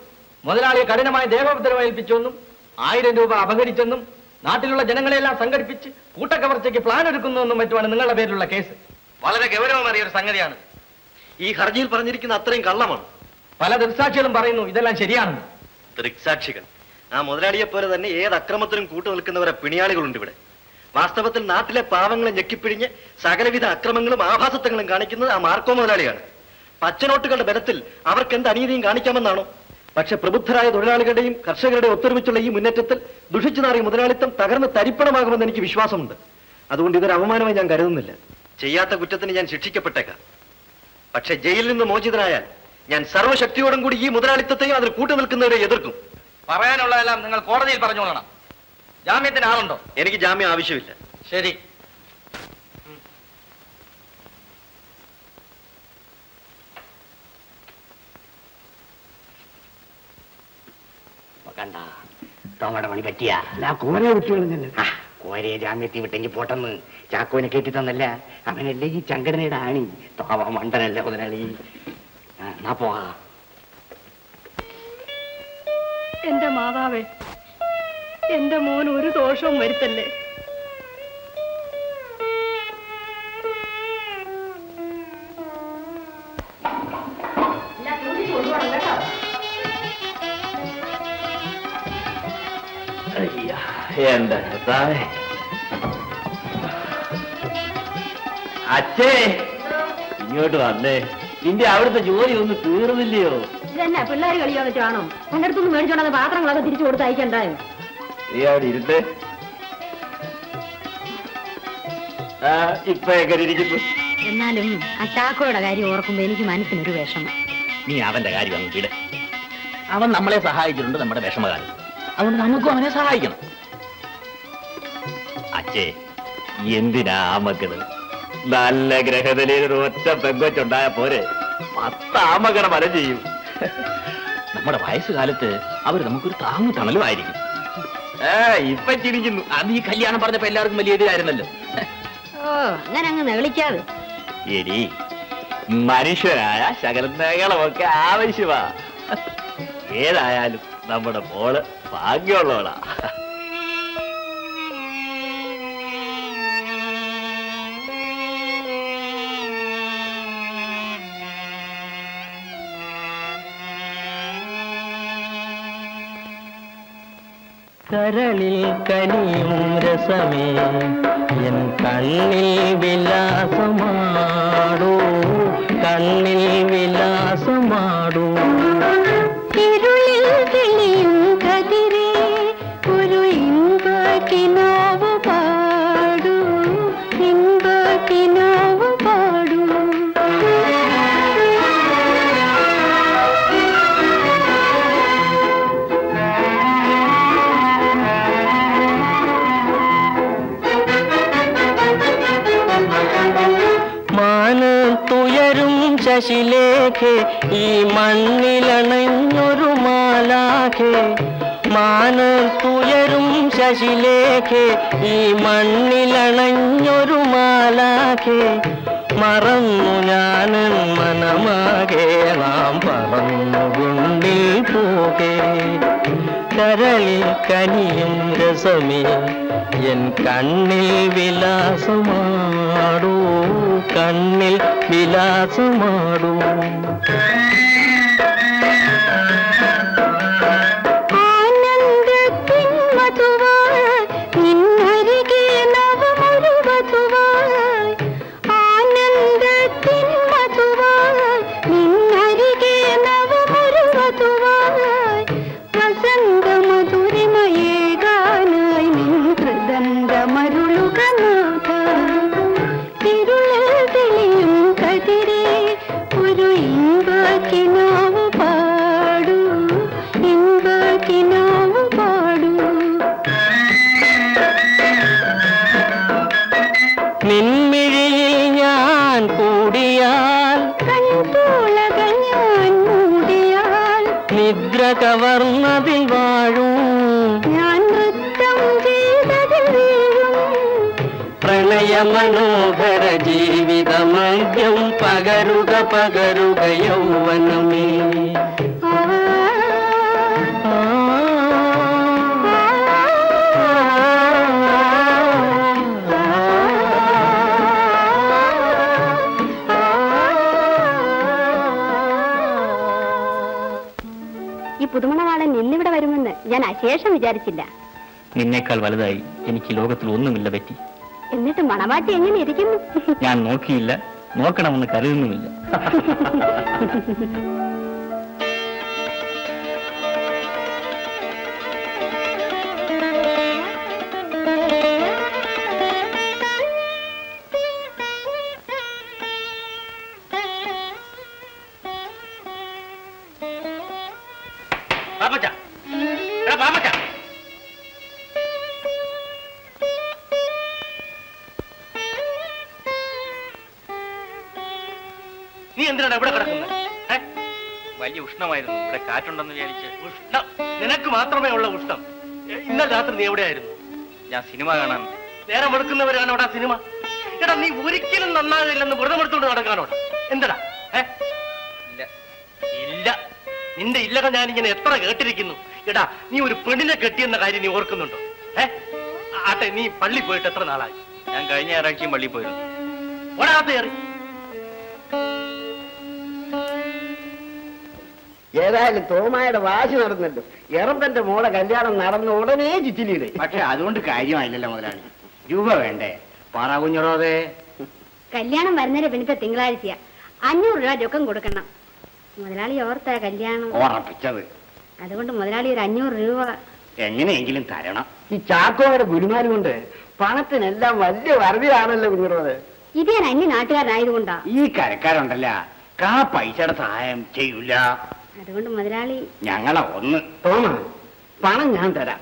മുതലാളിയെ കഠിനമായി ദേഹോപദ്രവം ഏൽപ്പിച്ചുവെന്നും 1000 രൂപ അപഹരിച്ചെന്നും നാട്ടിലുള്ള ജനങ്ങളെല്ലാം സംഘടിപ്പിച്ച് കൂട്ടക്കവർച്ചയ്ക്ക് പ്ലാൻ ഒരുക്കുന്നുവെന്നും മറ്റുമാണ് നിങ്ങളുടെ പേരിലുള്ള കേസ്. വളരെ ഗൗരവമേറിയ ഒരു സംഗതിയാണ്. ഈ ഹർജിയിൽ പറഞ്ഞിരിക്കുന്ന അത്രയും കള്ളമാണ്. പല ദൃക്സാക്ഷികളും പറയുന്നു ഇതെല്ലാം ശരിയാണെന്ന്. ദൃക്സാക്ഷികൾ? ആ മുതലാളിയെ പോലെ തന്നെ ഏത് അക്രമത്തിനും കൂട്ടു നിൽക്കുന്നവരെ പിണിയാളികളുണ്ട് ഇവിടെ. വാസ്തവത്തിൽ നാട്ടിലെ പാവങ്ങളെ ഞെക്കിപ്പിഴിഞ്ഞ് സകലവിധ അക്രമങ്ങളും ആഭാസത്വങ്ങളും കാണിക്കുന്നത് ആ മാർക്കോ മുതലാളിയാണ്. പച്ചനോട്ടുകളുടെ ബലത്തിൽ അവർക്ക് എന്ത് അനീതിയും കാണിക്കാമെന്നാണോ? പക്ഷെ പ്രബുദ്ധരായ തൊഴിലാളികളുടെയും കർഷകരുടെയും ഒത്തൊരുമിച്ചുള്ള ഈ മുന്നേറ്റത്തിൽ ദുഷിച്ചു നാറിയ മുതലാളിത്തം തകർന്ന് തരിപ്പണമാകുമെന്ന് എനിക്ക് വിശ്വാസമുണ്ട്. അതുകൊണ്ട് ഇതൊരു അവമാനമായി ഞാൻ കരുതുന്നില്ല. ചെയ്യാത്ത കുറ്റത്തിന് ഞാൻ ശിക്ഷിക്കപ്പെട്ടേക്കാം. പക്ഷെ ജയിലിൽ നിന്ന് മോചിതനായാൽ ഞാൻ സർവ്വശക്തിയോടും കൂടി ഈ മുതലാളിത്തത്തെയും അതിൽ കൂട്ടു നിൽക്കുന്നവരെ എതിർക്കും. പറയാനുള്ളതെല്ലാം നിങ്ങൾ കോടതിയിൽ പറഞ്ഞോളണം. ജാമ്യത്തിന് ആളുണ്ടോ? എനിക്ക് ജാമ്യം ആവശ്യമില്ല. ശരി. കണ്ട തോമയുടെ മണി പറ്റിയ കോരയെ വിട്ടുകളഞ്ഞല്ലേ? കോരയെ ജാമ്യത്തിൽ വിട്ടെങ്കിൽ പോട്ടെന്ന് ചാക്കോനെ കയറ്റി തന്നല്ല. അവനല്ലേ ഈ ചങ്കടനയുടെ ആണി. തോമ മണ്ടനല്ല മുതലാളി. എന്നാ പോവാ. എന്റെ മാതാവേ, എന്റെ മോൻ ഒരു ദോഷവും വരുത്തല്ലേ. എന്താ അച്ഛേ, ഇങ്ങോട്ട് വന്നേ. നിന്റെ അവിടുത്തെ ജോലി ഒന്നും തീർന്നില്ലയോ? ഇതന്നെ പിള്ളേർ കളിയോ വെച്ചാണോ? എന്റെ അടുത്തൊന്ന് മേടിച്ചോണ്ടാ പാത്രങ്ങളൊക്കെ തിരിച്ചു കൊടുത്ത് അയക്കണ്ടായോ? നീ അവിടെ ഇരുട്ട്. ഇപ്പൊ എങ്ങനെ ഇരിക്കുന്നു? എന്നാലും ആ ചാക്കോയുടെ കാര്യം ഓർക്കുമ്പോ എനിക്ക് മനസ്സിനൊരു വിഷമം. നീ അവന്റെ കാര്യം അങ്ങ് വിട്. അവൻ നമ്മളെ സഹായിച്ചിട്ടുണ്ട് നമ്മുടെ വിഷമകാലം. അതുകൊണ്ട് നമുക്കും അവനെ സഹായിക്കണം. അച്ഛേ, എന്തിനാ ആമക്കള്? നല്ല ഗ്രഹനിലയിൽ ഒറ്റ പെങ്കൊച്ചുണ്ടായ പോരെ 10 ആമകളെ മരം ചെയ്യും. നമ്മുടെ വയസ്സുകാലത്ത് അവർ നമുക്കൊരു താങ്ങു തണലുമായിരിക്കും. ഇപ്പൊ ചിരിക്കുന്നു. അത് ഈ കല്യാണം പറഞ്ഞപ്പോ എല്ലാവർക്കും വലിയ എതിരായിരുന്നല്ലോ. ഓ, അങ്ങനെ അങ്ങ് നെളിക്കാതെ. എടി, മനുഷ്യരായ ശകലങ്ങളൊക്കെ ആവശ്യമാ. ഏതായാലും നമ്മുടെ മോള് ഭാഗ്യമുള്ളവളാ. കരളിൽ കനിയും രസമേ എൻ കണ്ണിൽ വിലാസമാടൂ, കണ്ണിൽ വിലാസമാടൂ. ഇരുളിൽ തെളിയും കതിരേ ഒരു ഇൻപത്തിനോവ് പാടൂ, ഇൻപത്തിനോവ് പാടൂ. മാനത്തുയരും ശശിലേഖേ ഈ മണ്ണിലണഞ്ഞൊരു മാലാഖേ മാനത്തുയരും ശശിലേഖേ ഈ മണ്ണിലണഞ്ഞൊരു മാലാഖേ മറന്നു ഞാനൻ മനമാകെ നാം പറന്നു വിണ്ണിൽ പോകേ കരളിൽ കനിയും രസമേ എൻ കണ്ണിൽ വിലാസമാടൂ കണ്ണിൽ വിലാസമാടൂ കവർന്നതിൽ വാഴും ഞാൻ നൃത്തം ചെയ്തതിൽ വീഴും പ്രണയമനോഹര ജീവിതമദ്യം പകരുക പകരുക യൗവനമേ പുതുമണവാളൻ ഇന്നിവിടെ വരുമെന്ന് ഞാൻ അശേഷം വിചാരിച്ചില്ല. നിന്നേക്കാൾ വലുതായി എനിക്ക് ലോകത്തിൽ ഒന്നുമില്ല പറ്റി. എന്നിട്ട് മണവാട്ടി എങ്ങനെ ഇരിക്കുന്നു? ഞാൻ നോക്കിയില്ല, നോക്കണമെന്ന് കരുതുന്നുമില്ല. നീ എന്തിനാണ് ഇവിടെ കിടക്കുന്നത്? വലിയ ഉഷ്ണമായിരുന്നു, ഇവിടെ കാറ്റുണ്ടെന്ന് വിചാരിച്ച്. ഉഷ്ണം നിനക്ക് മാത്രമേ ഉള്ള ഉഷ്ണം. ഇന്നലെ രാത്രി നീ എവിടെയായിരുന്നു? ഞാൻ സിനിമ കാണാൻ. നേരം വെളുക്കുന്നവരാണ് അവിടെ സിനിമ. എടാ നീ ഒരിക്കലും നന്നാകില്ലെന്ന് വ്രതം എടുത്തുകൊണ്ട് നടക്കാനോട് എന്താടാ? ഇല്ല, നിന്റെ ഇല്ലട ഞാൻ ഇങ്ങനെ എത്ര കേട്ടിരിക്കുന്നു. എടാ നീ ഒരു പെണ്ണിനെ കെട്ടിയെന്ന കാര്യം നീ ഓർക്കുന്നുണ്ടോ? ആട്ടെ, നീ പള്ളി പോയിട്ട് എത്ര നാളായി? ഞാൻ കഴിഞ്ഞ ഞായറാഴ്ചയും പള്ളി പോയിരുന്നു. ഒരാത്ത കയറി. ഏതായാലും തോമായുടെ വാശി നടന്നല്ലോ. എറമ്പന്റെ മോളെ കല്യാണം നടന്ന ഉടനെ ചിറ്റിലിടെ. പക്ഷെ അതുകൊണ്ട് കാര്യമായില്ലല്ലോ മുതലാളി. രൂപ വേണ്ടേ? പറ കുഞ്ഞുറോതെ. കല്യാണം വരുന്നതിന് പിന്നത്തെ തിങ്കളാഴ്ചയാ. 500 രൂപ രൊക്കം കൊടുക്കണം. മുതലാളി ഓർത്ത കല്യാണം ഉറപ്പിച്ചത്. അതുകൊണ്ട് മുതലാളി ഒരു 500 രൂപ എങ്ങനെയെങ്കിലും തരണം. ഈ ചാക്കോയുടെ ഗുരുമാരും കൊണ്ട് പണത്തിനെല്ലാം വലിയ വറുതിയാണല്ലോ കുഞ്ഞുറോതെ. ഇത് ഞാൻ അന്യ നാട്ടുകാരനായതുകൊണ്ടാ. ഈ കരക്കാരുണ്ടല്ല, പൈസയുടെ സഹായം ചെയ്യൂല. അതുകൊണ്ട് മുതലാളി ഞങ്ങളെ ഒന്ന്. തോമ, പണം ഞാൻ തരാം.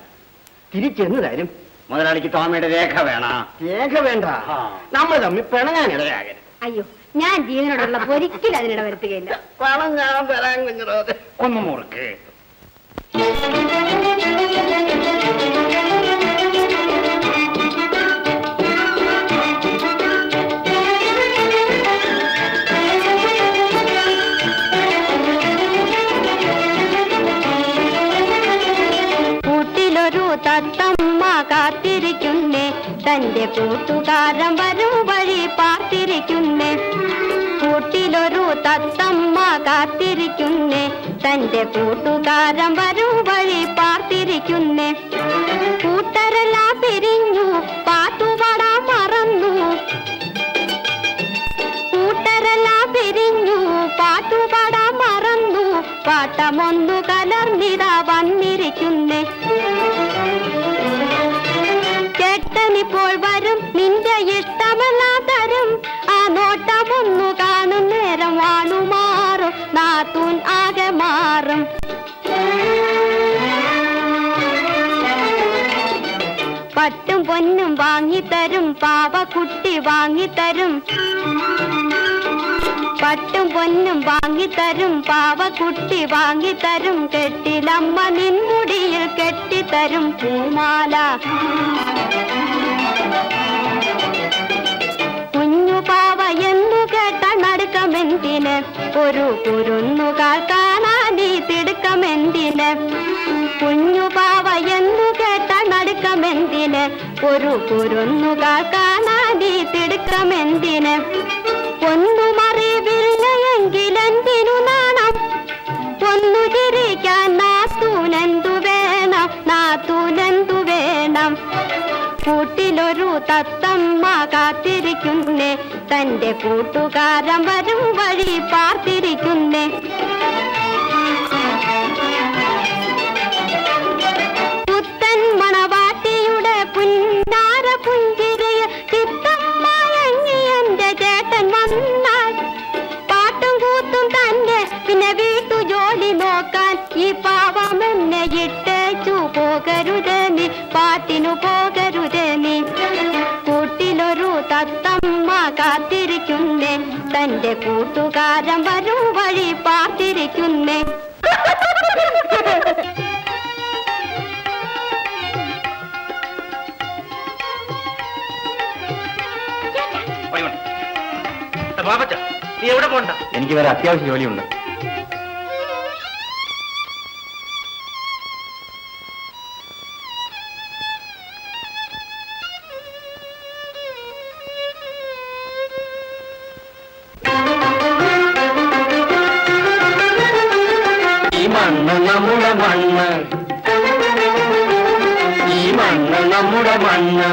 തിരിച്ചെന്ന് തരും. മുതലാളിക്ക് തോമയുടെ രേഖ വേണ? രേഖ വേണ്ട, നമ്മൾ തമ്മിൽ പിണങ്ങാനിടയാകരുത്. അയ്യോ, ഞാൻ ജീവനോടുള്ള ഒരിക്കലും അതിനിട വരുത്തുകയില്ല. പണം ഞാൻ തരാൻ കുഞ്ഞുറോതെ. ഒന്ന് മുറുക്ക്. തത്തമ്മ കാത്തിരിക്കുന്നേ, തന്റെ കൂട്ടുകാരൻ വരും വഴി പാർത്തിരിക്കുന്നേ. കൂട്ടിലൊരു തത്തമ്മ കാത്തിരിക്കുന്നേ, തന്റെ കൂട്ടുകാരൻ വരും വഴി പാർത്തിരിക്കുന്നേ. കൂട്ടരെല്ലാം പിരിഞ്ഞു, പാട്ടുപാടാൻ മറന്നു. കൂട്ടരെല്ലാം പിരിഞ്ഞു, പാട്ടുപാടാൻ മറന്നു. പാട്ടമൊന്നു കലർന്നിതാ വന്നിരിക്കുന്നേ. ചേട്ടനിപ്പോൾ വരും, നിന്റെ ഇഷ്ടമെല്ലാം തരും. ആ നോട്ടമൊന്നു കാണും നേരം വാളുമാറും, നാത്തൂൻ ആകെ മാറും. പട്ടും പൊന്നും വാങ്ങിത്തരും, പാവക്കുട്ടി വാങ്ങിത്തരും. പട്ടും പൊന്നും വാങ്ങിത്തരും, പാവക്കുട്ടി വാങ്ങിത്തരും, കെട്ടിലമ്മ നിൻമുടിയിൽ കെട്ടിത്തരും പൂമാല. കുഞ്ഞു പാവ എന്നു കേട്ട നടുക്കമെന്തിന്, ഒരു കുരുന്നുകാൽ കാണാനീ തിടുക്കമെന്തിന്. കുഞ്ഞു പാവ എന്നു കേട്ട നടുക്കമെന്തിന്, ഒരു കുരുന്നുകാൽ കാണാനീ തിടുക്കമെന്തിന്. ഒന്നുമറിവില്ല എങ്കിലെന്തിനു നാണം, ഒന്നു ചിരിക്കാൻ നാത്തൂനെന്തു വേണം, നാത്തൂനെന്തു വേണം. കൂട്ടിലൊരു തത്തമ്മ കാത്തിരിക്കുന്നേ, തന്റെ കൂട്ടുകാരൻ വരും വഴി പാർത്തിരിക്കുന്നേ. പുത്തൻ മണവാട്ടിയുടെ പുന്നാര പുഞ്ചിരിയിൽ ചിത്തമ്മയങ്ങി എന്റെ ചേട്ടൻ വന്നാൽ, പാട്ടും കൂത്തും തന്നെ പിന്നെ വീട്ടു ജോലി നോക്കാൻ ഈ പാവമെന്നെ ഇട്ടേച്ചു പോകരുതേ നീ, പാട്ടിനു പോകരുതേ നീ. കൂട്ടിലൊരു തത്തമ്മ കാത്തിരിക്കുന്നേ, തന്റെ കൂട്ടുകാരൻ വരും വഴി പാർത്തിരിക്കുന്നേ. നീ എവിടെ പോണ്ട? എനിക്ക് വേറെ അത്യാവശ്യ ജോലിയുണ്ട്. ഈ മണ്ണ് നമ്മുടെ മണ്ണ്, ഈ മണ്ണ് നമ്മുടെ മണ്ണ്.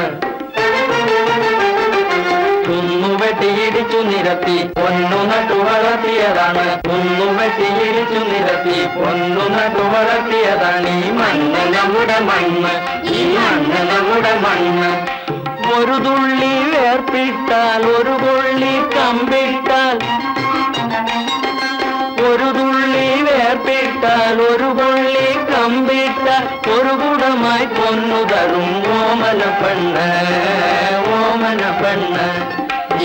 കുന്നുവെട്ടിയിടിച്ചു നിരത്തി പൊന്നു നട്ടു വളർത്തിയതാണ്, കുന്നുവെട്ടിയിടിച്ചു നിരത്തി പൊന്നു നട്ടു വളർത്തിയതാണ്. ഈ മണ്ണ് നമ്മുടെ മണ്ണ്, ഈ മണ്ണ് നമ്മുടെ മണ്ണ്. ഒരു തുള്ളി വേർപ്പിട്ടാൽ ഒരു കൊള്ളി കമ്പിട്ടാൽ, ഒരു തുള്ളി വേർപ്പിട്ടാൽ ഒരു കൊള്ളി കമ്പിട്ടാൽ, ഒരു കുടമായി പൊന്നു തരും ഓമന പെണ്ണ്, ഓമന പെണ്ണ്.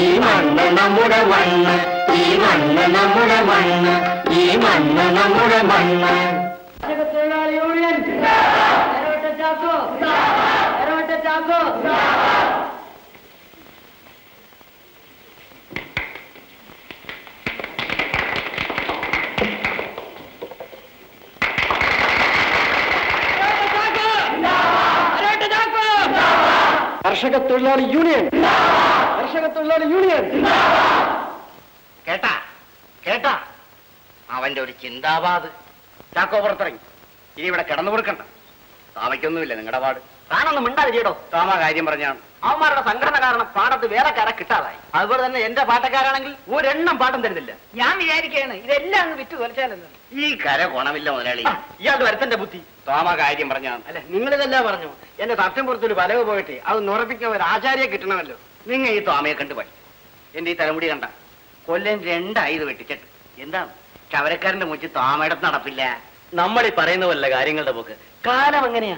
ഈ മണ്ണ് നമ്മുടെ മണ്ണ്, ഈ മണ്ണ് നമ്മുടെ മണ്ണ്, ഈ മണ്ണ് നമ്മുടെ മണ്ണ്. കർഷക തൊഴിലാളി യൂണിയൻ, കർഷക തൊഴിലാളി യൂണിയൻ. കേട്ടാ കേട്ടാ, അവന്റെ ഒരു ചിന്താബാധ. ചാക്കോ പുറത്തിറങ്ങി, ഇനി ഇവിടെ കിടന്നു കൊടുക്കണ്ട. താമയ്ക്കൊന്നുമില്ല നിങ്ങളുടെ പാട്. താനൊന്നും മിണ്ടാതിരിയടോ. താമ കാര്യം പറഞ്ഞാണ്. അവന്മാരുടെ സംഘടന കാരണം പാടത്ത് വേലക്കാരെ കിട്ടാതായി. അതുപോലെ തന്നെ എന്റെ പാട്ടക്കാരാണെങ്കിൽ ഒരെണ്ണം പാട്ടം തരുന്നില്ല. ഞാൻ വിചാരിക്കുകയാണ് ഇതെല്ലാം അങ്ങ് വിറ്റ് തൊലച്ചാലെന്ന്. ഈ കര ഗുണമില്ല മുതലാളി. ഇയാളുടെ വരുത്തന്റെ ബുദ്ധി. താമ കാര്യം പറഞ്ഞാണ്. അല്ല, നിങ്ങളിതെല്ലാം പറഞ്ഞു. എന്റെ തട്ടംപുറത്തൊരു വലവ് പോയിട്ട് അത് നുറപ്പിക്കാൻ ഒരു ആചാര്യെ കിട്ടണമല്ലോ. നിങ്ങൾ ഈ താമയെ കണ്ടു പോയി. എന്റെ ഈ തലമുടി കണ്ട കൊല്ലം 2 ആയത് വെട്ടിച്ചിട്ട് എന്താണ് ചവരക്കാരന്റെ മുച്ചിൽ താമയുടെ നടപ്പില്ല. നമ്മൾ ഈ പറയുന്ന പോലെ കാര്യങ്ങളുടെ പോക്ക്. കാലം എങ്ങനെയാ?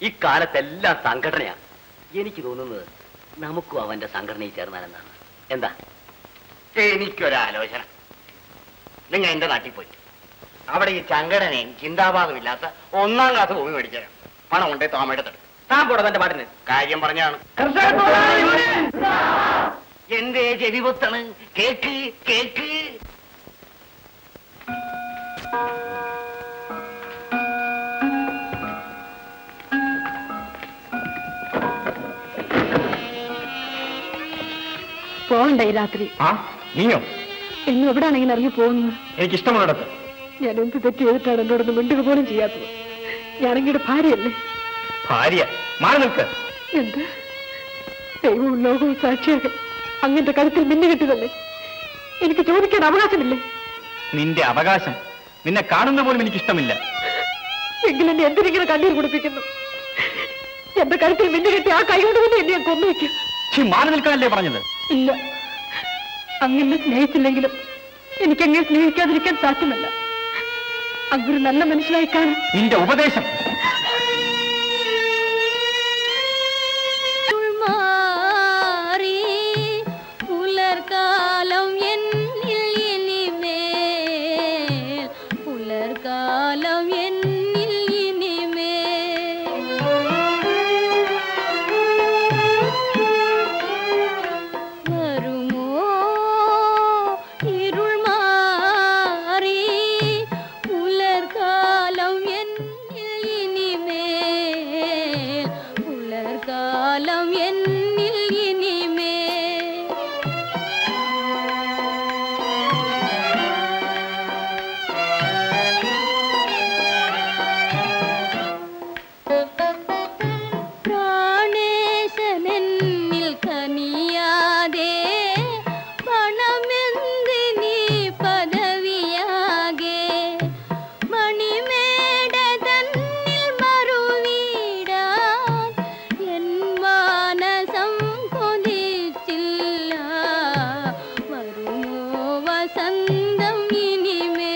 ഈ കാലത്തെല്ലാം സംഘടനയാ. എനിക്ക് തോന്നുന്നത് നമുക്കും അവന്റെ സംഘടനയിൽ ചേർന്നാലെന്നാണ്. എന്താ? എനിക്കൊരാലോചന. നിങ്ങൾ എന്റെ നാട്ടിൽ പോയി അവിടെ ഈ സംഘടനയും ചിന്താബാധം ഇല്ലാത്ത 1ാം ക്ലാസ് ഭൂമി മേടിച്ചേരാം. പണം കൊണ്ടേ താമയുടെ തട്ട്. താൻ പോടാ തന്റെ പാട്ടിന്. കാര്യം പറഞ്ഞാണ്. എന്തേ ചെവിപുത്താണ്? Cake cake. പോകണ്ട ഈ രാത്രി. ആ നീയോ? എന്നും എവിടാണ് ഇങ്ങനെ ഇറങ്ങി പോകുന്നത്? എനിക്കിഷ്ടമുള്ളിടത്ത്. ഞാൻ എന്ത് തെറ്റ് ചെയ്തിട്ടാണ് എന്നോടൊന്ന് മിണ്ടുക പോലും ചെയ്യാത്തത്? ഞാനെങ്കിയുടെ ഭാര്യയല്ലേ? ഭാര്യ മാറി നിൽക്ക്. എന്ത്? ദൈവവും ലോകവും സാക്ഷിയാകെ അങ്ങന്റെ കഴുത്തിൽ മിന്നു കിട്ടിയതല്ലേ? എനിക്ക് ചോദിക്കാൻ അവകാശമില്ലേ? നിന്റെ അവകാശം നിന്നെ കാണുന്ന പോലും എനിക്കിഷ്ടമില്ല. എങ്കിലും എന്നെ എന്തിനിങ്ങനെ കണ്ണീർ കുടിപ്പിക്കുന്നു? എന്റെ കഴുത്തിൽ മിന്നു കെട്ടി ആ കൈ കൊണ്ട് തന്നെ എന്നെ ഞാൻ കൊന്നുവെക്കും. മാറി നിൽക്കാനല്ലേ പറഞ്ഞത്? ഇല്ല, അങ്ങനെ സ്നേഹിച്ചില്ലെങ്കിലും എനിക്കങ്ങനെ സ്നേഹിക്കാതിരിക്കാൻ സാധ്യമല്ല. അങ്ങൊരു നല്ല മനുഷ്യനായി കാണാൻ നിന്റെ ഉപദേശം. പുലർക്കാലം എന്നിൽ ഇനി വസന്തം ഇനിമേ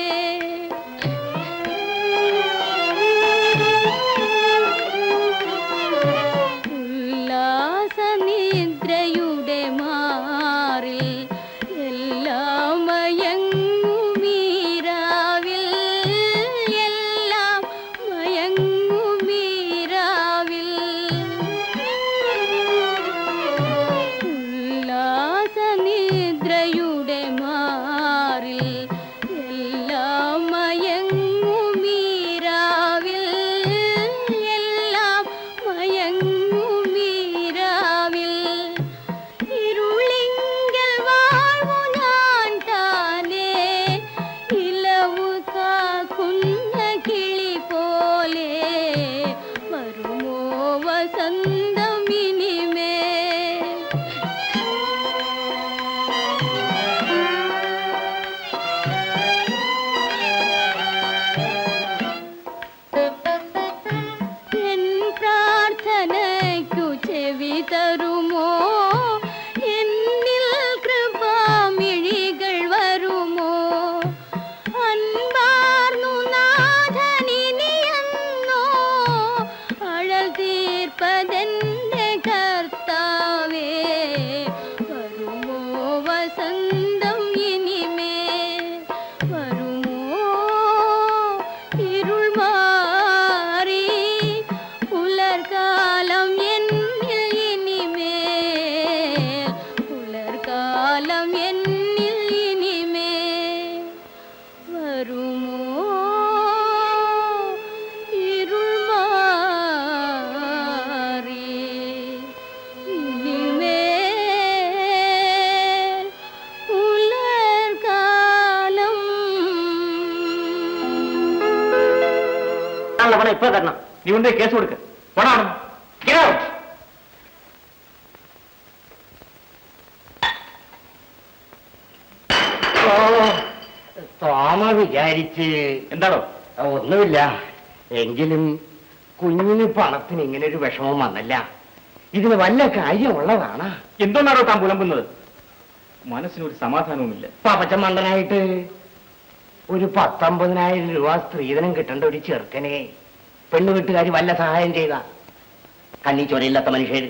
ഉല്ലാസനിദ്രയുടെ മാറിൽ എല്ലാം മയങ്ങുമീരാവിൽ എല്ലാം മയങ്ങുമീരാവിൽ ഉല്ലാസനിദ്രയുടെ മാറിൽ എല്ലാം മയങ്ങുമീരാവിൽ എല്ലാം മയങ്ങുമീരാവിൽ ഇരുളിങ്കൽ വാഴ്വു ഞാൻ താനേ ഇലവു കാക്കുന്ന കിളി പോലെ വരുമോ വസന്തം ഇനിമേ എൻ പ്രാർത്ഥനയ്ക്കു ചെവി തരുമോ എന്നിൽ കൃപാമിഴികൾ വരുമോ അൻപാർന്നു നാഥനിനിയെന്നോ അഴൽ തീർപ്പതെന്റെ കർത്താവേ വരുമോ വസന്തം ഇനിമേ വരുമോ ഇരുൾ മാറി പുലർകാലം എന്നിൽ ഇനിമേൽ പുലർകാലം എന്നിൽ ഇനിമേൽ വരുമോ ഇരുൾ മാറി ഇനിമേൽ പുലർകാലം പണം ഇപ്പൊ തരണം. നീ കൊണ്ട് കേസ് കൊടുക്ക്. പണം തോമ വിചാരിച്ച് എന്താണോ? ഒന്നുമില്ല. എങ്കിലും കുഞ്ഞിന് പണത്തിന് ഇങ്ങനെ ഒരു വിഷമം വന്നല്ല. ഇതിന് വല്ല കാര്യമുള്ളതാണ്. എന്തുകൊണ്ടാണോ താൻ പുലമ്പുന്നത്? മനസ്സിനൊരു സമാധാനവുമില്ല. പാപ്പച്ചൻ മണ്ടനായിട്ട് ഒരു 19,000 രൂപ സ്ത്രീധനം കിട്ടേണ്ട ഒരു ചെറുക്കനെ പെണ്ണു വീട്ടുകാർ വല്ല സഹായം ചെയ്ത കണ്ണി ചൊരയില്ലാത്ത മനുഷ്യർ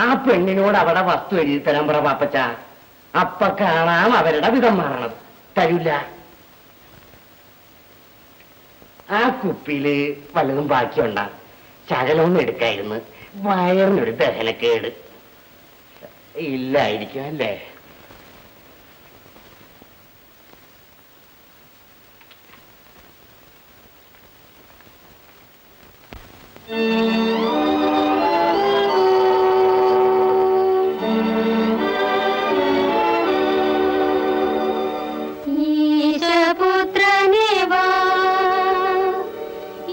ആ പെണ്ണിനോട് അവിടെ വസ്തു എഴുതി തരാൻ പറ പാപ്പച്ച. അപ്പ കാണാം അവരുടെ വിധം മാറണത്. തരൂല. ആ കുപ്പിയില് വല്ലതും ബാക്കിയുണ്ട ശകലമൊന്നും എടുക്കായിരുന്നു. വയറിനൊരു ദഹനക്കേട് ഇല്ലായിരിക്കും അല്ലേ? ഈശപുത്രനേ വാ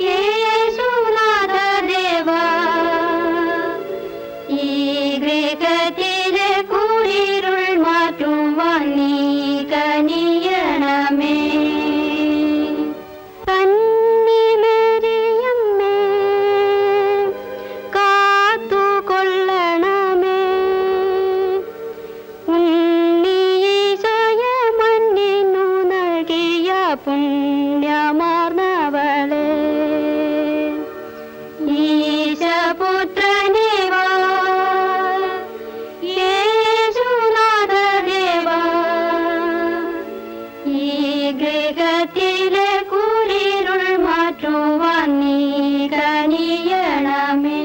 യേശുനാഥ ദേവാ ഈ ഗൃഹത്തിലെ കുളിരുൾ മാറ്റുവാൻ നീ കനിയണമേ കന്നിമേരിയമ്മേ കാത്തുകൊള്ളണമേ ഉണ്ണീശോയെ മണ്ണിനു നൽകിയ പുണ്യമാർന്നവളെ ഈശപുത്രനേ വാ യേശുനാഥ ദേവാ ഈ ഗൃഹത്തിലെ കുളിരുൾ മാറ്റുവാൻ നീ കനിയണമേ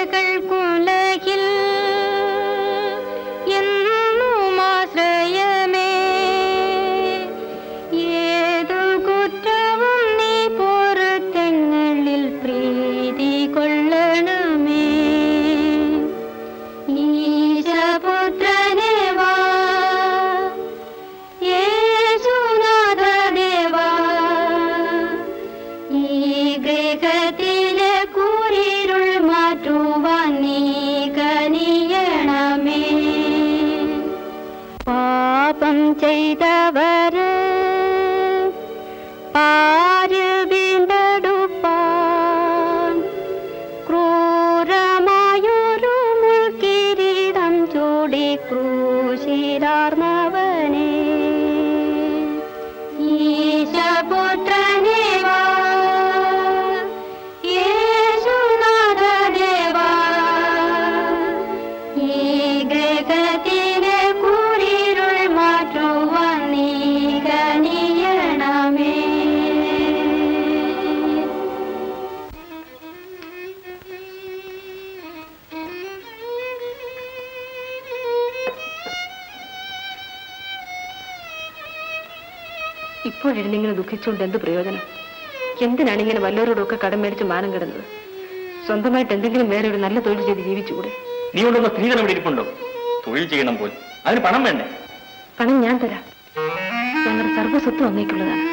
ഏഴകൾക്കുലകിൽ എന്നും ആശ്രയമേ ഏതു കുറ്റവും നീ പുറത്തെങ്ങളിൽ പ്രീതി കൊള്ളണമേ ഈശപുത്രനേ വാ യേശുനാഥ ദേവാ ഈ ഗൃഹത്തിലെ കുളിരുൾ മാറ്റുവാൻ നീ കനിയണമേ പാപം ചെയ്തവര് പാര് വീണ്ടെടുപ്പാൻ ക്രൂരമായൊരു മുൾക്കിരീടം ചൂടി ക്രൂര ശീലാർന്നവനേ ഈശപുത്രനേ വാ യേശുനാഥ ദേവാ ഈ ഗ്രഹത്തിലെ കൂരിരുൾ മാറ്റുവാൻ നീ കനിയണമേ. ഇപ്പോഴിരുന്നിങ്ങനെ ദുഃഖിച്ചുകൊണ്ട് എന്ത് പ്രയോജനം? എന്തിനാണ് ഇങ്ങനെ വല്ലവരോടൊക്കെ കടം മേടിച്ച് മാനം കിടന്നത്? സ്വന്തമായിട്ട് എന്തെങ്കിലും വേറെ ഒരു നല്ല തൊഴിൽ ചെയ്ത് ജീവിച്ചുകൂടെ? നീ കൊണ്ടുവന്ന സ്ത്രീധനം ഇവിടെ ഇരിപ്പുണ്ടോ? തൊഴിൽ ചെയ്യണം പോലും, അതിന് പണം വേണ്ടേ? പണം ഞാൻ തരാം. ഞങ്ങളുടെ സർവ്വസ്വത്ത് അങ്ങേക്കുള്ളതാണ്,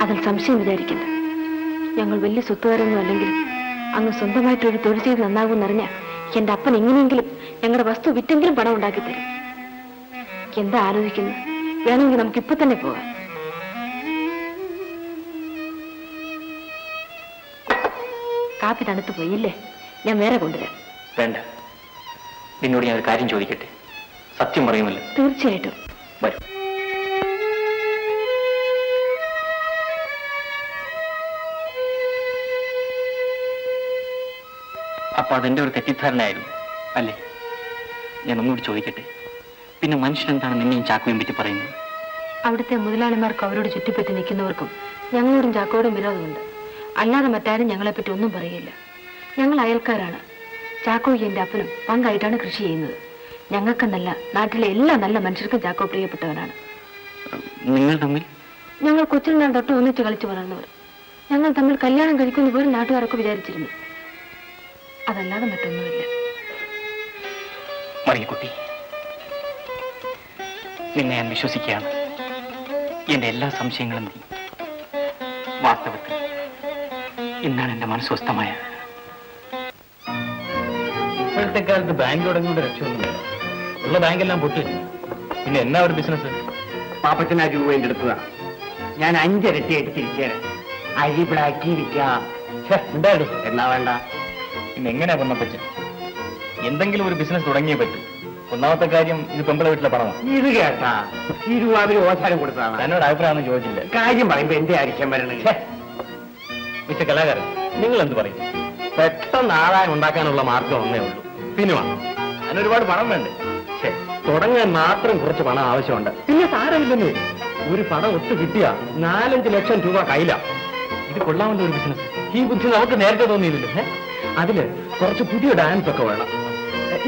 അതിൽ സംശയം വിചാരിക്കണ്ട. ഞങ്ങൾ വലിയ സ്വത്തുകാരൊന്നും അല്ലെങ്കിലും അങ്ങ് സ്വന്തമായിട്ടൊരു തൊഴിൽ ചെയ്ത് നന്നാകുമെന്നറിഞ്ഞ എന്റെ അപ്പൻ എങ്ങനെയെങ്കിലും ഞങ്ങളുടെ വസ്തു വിറ്റെങ്കിലും പണം ഉണ്ടാക്കി തരും. എന്താ ആലോചിക്കുന്നത്? വേണമെങ്കിൽ നമുക്ക് ഇപ്പൊ തന്നെ പോകാം. കാപ്പി തണുത്തു പോയില്ലേ? ഞാൻ വേറെ കൊണ്ടുവരാം. വേണ്ട, നിന്നോട് ഞാൻ ഒരു കാര്യം ചോദിക്കട്ടെ? സത്യം പറയുമല്ലോ? തീർച്ചയായിട്ടും. വരൂ. അപ്പൊ അതെന്റെ ഒരു തെറ്റിദ്ധാരണയായിരുന്നു അല്ലേ? ഞാൻ ഒന്നുകൂടി ചോദിക്കട്ടെ, പിന്നെ മനുഷ്യനെന്താണ് നിന്നെയും ചാക്കോയും പറ്റി പറയുന്നത്? അവിടുത്തെ മുതലാളിമാർക്കും അവരോട് ചുറ്റിപ്പറ്റി നിൽക്കുന്നവർക്കും ഞങ്ങളോടും ചാക്കോടും വിരോധമുണ്ട്. അല്ലാതെ മറ്റാരും ഞങ്ങളെപ്പറ്റി ഒന്നും പറയില്ല. ഞങ്ങൾ അയൽക്കാരാണ്. ചാക്കോയും എന്റെ അപ്പനും പങ്കായിട്ടാണ് കൃഷി ചെയ്യുന്നത്. ഞങ്ങൾക്കെന്നല്ല, നാട്ടിലെ എല്ലാ നല്ല മനുഷ്യർക്കും ചാക്കോ പ്രിയപ്പെട്ടവനാണ്. നിങ്ങൾ തമ്മിൽ? ഞങ്ങൾ കൊച്ചിനാൾ തൊട്ട് ഒന്നിച്ച് കളിച്ചു വളർന്നവർ. ഞങ്ങൾ തമ്മിൽ കല്യാണം കഴിക്കുന്ന പോലും നാട്ടുകാരൊക്കെ വിചാരിച്ചിരുന്നു. അതല്ലാതെ മറ്റൊന്നുമില്ല. മറിയക്കുട്ടി, നിന്നെ ഞാൻ വിശ്വസിക്കുകയാണ്. എന്റെ എല്ലാ സംശയങ്ങളും നീ. വാസ്തവത്തിൽ ഇന്നാണ് എന്റെ മനസ്വസ്ഥമായ. ഇപ്പോഴത്തെ കാലത്ത് ബാങ്ക് തുടങ്ങിയോണ്ട് രക്ഷയൊന്നുമില്ല. ഉള്ള ബാങ്കെല്ലാം പൊട്ടി. പിന്നെ എന്നാ ഒരു ബിസിനസ്? പാപ്പത്തിന് 5 രൂപ എന്റെ എടുത്തതാണ്. ഞാൻ 5 ഇരട്ടിയായിട്ട് തിരിച്ചുതരാം. അരി ബ്ലാക്കി വിൽക്കാം. എന്തായാലും എന്നാ വേണ്ട? പിന്നെ എങ്ങനെയാ പൊന്നപ്പച്ച? എന്തെങ്കിലും ഒരു ബിസിനസ് തുടങ്ങിയേ പറ്റും. ഒന്നാമത്തെ കാര്യം, ഇത് പെമ്പിള വീട്ടിലെ പണമാണ്. ഇത് കേട്ടാ 2 രൂപ അവര് ഓശാരം കൊടുത്തതാണ്. എന്നോട് അഭിപ്രായം ചോദിച്ചില്ല. കാര്യം പറയുമ്പോ എന്റെ ആയിരിക്കാൻ വരണേ. മിസ്റ്റർ കലാകാരൻ, നിങ്ങൾ എന്ത് പറയും? പെട്ടെന്ന് ആദായം ഉണ്ടാക്കാനുള്ള മാർഗം ഒന്നേ ഉള്ളൂ, സിനിമ. അതിനൊരുപാട് പണം വേണ്ടേ? തുടങ്ങാൻ മാത്രം കുറച്ച് പണം ആവശ്യമുണ്ട്. പിന്നെ സാരമില്ലെന്നേ, ഒരു പണം ഒത്തു കിട്ടിയാ 4-5 ലക്ഷം രൂപ കയ്യില. ഇത് കൊള്ളാമല്ലോ ഒരു ബിസിനസ്. ഈ ബുദ്ധി നമുക്ക് നേരത്തെ തോന്നിയില്ലല്ലോ. അതില് കുറച്ച് പുതിയ ഡാൻസ് ഒക്കെ വേണം.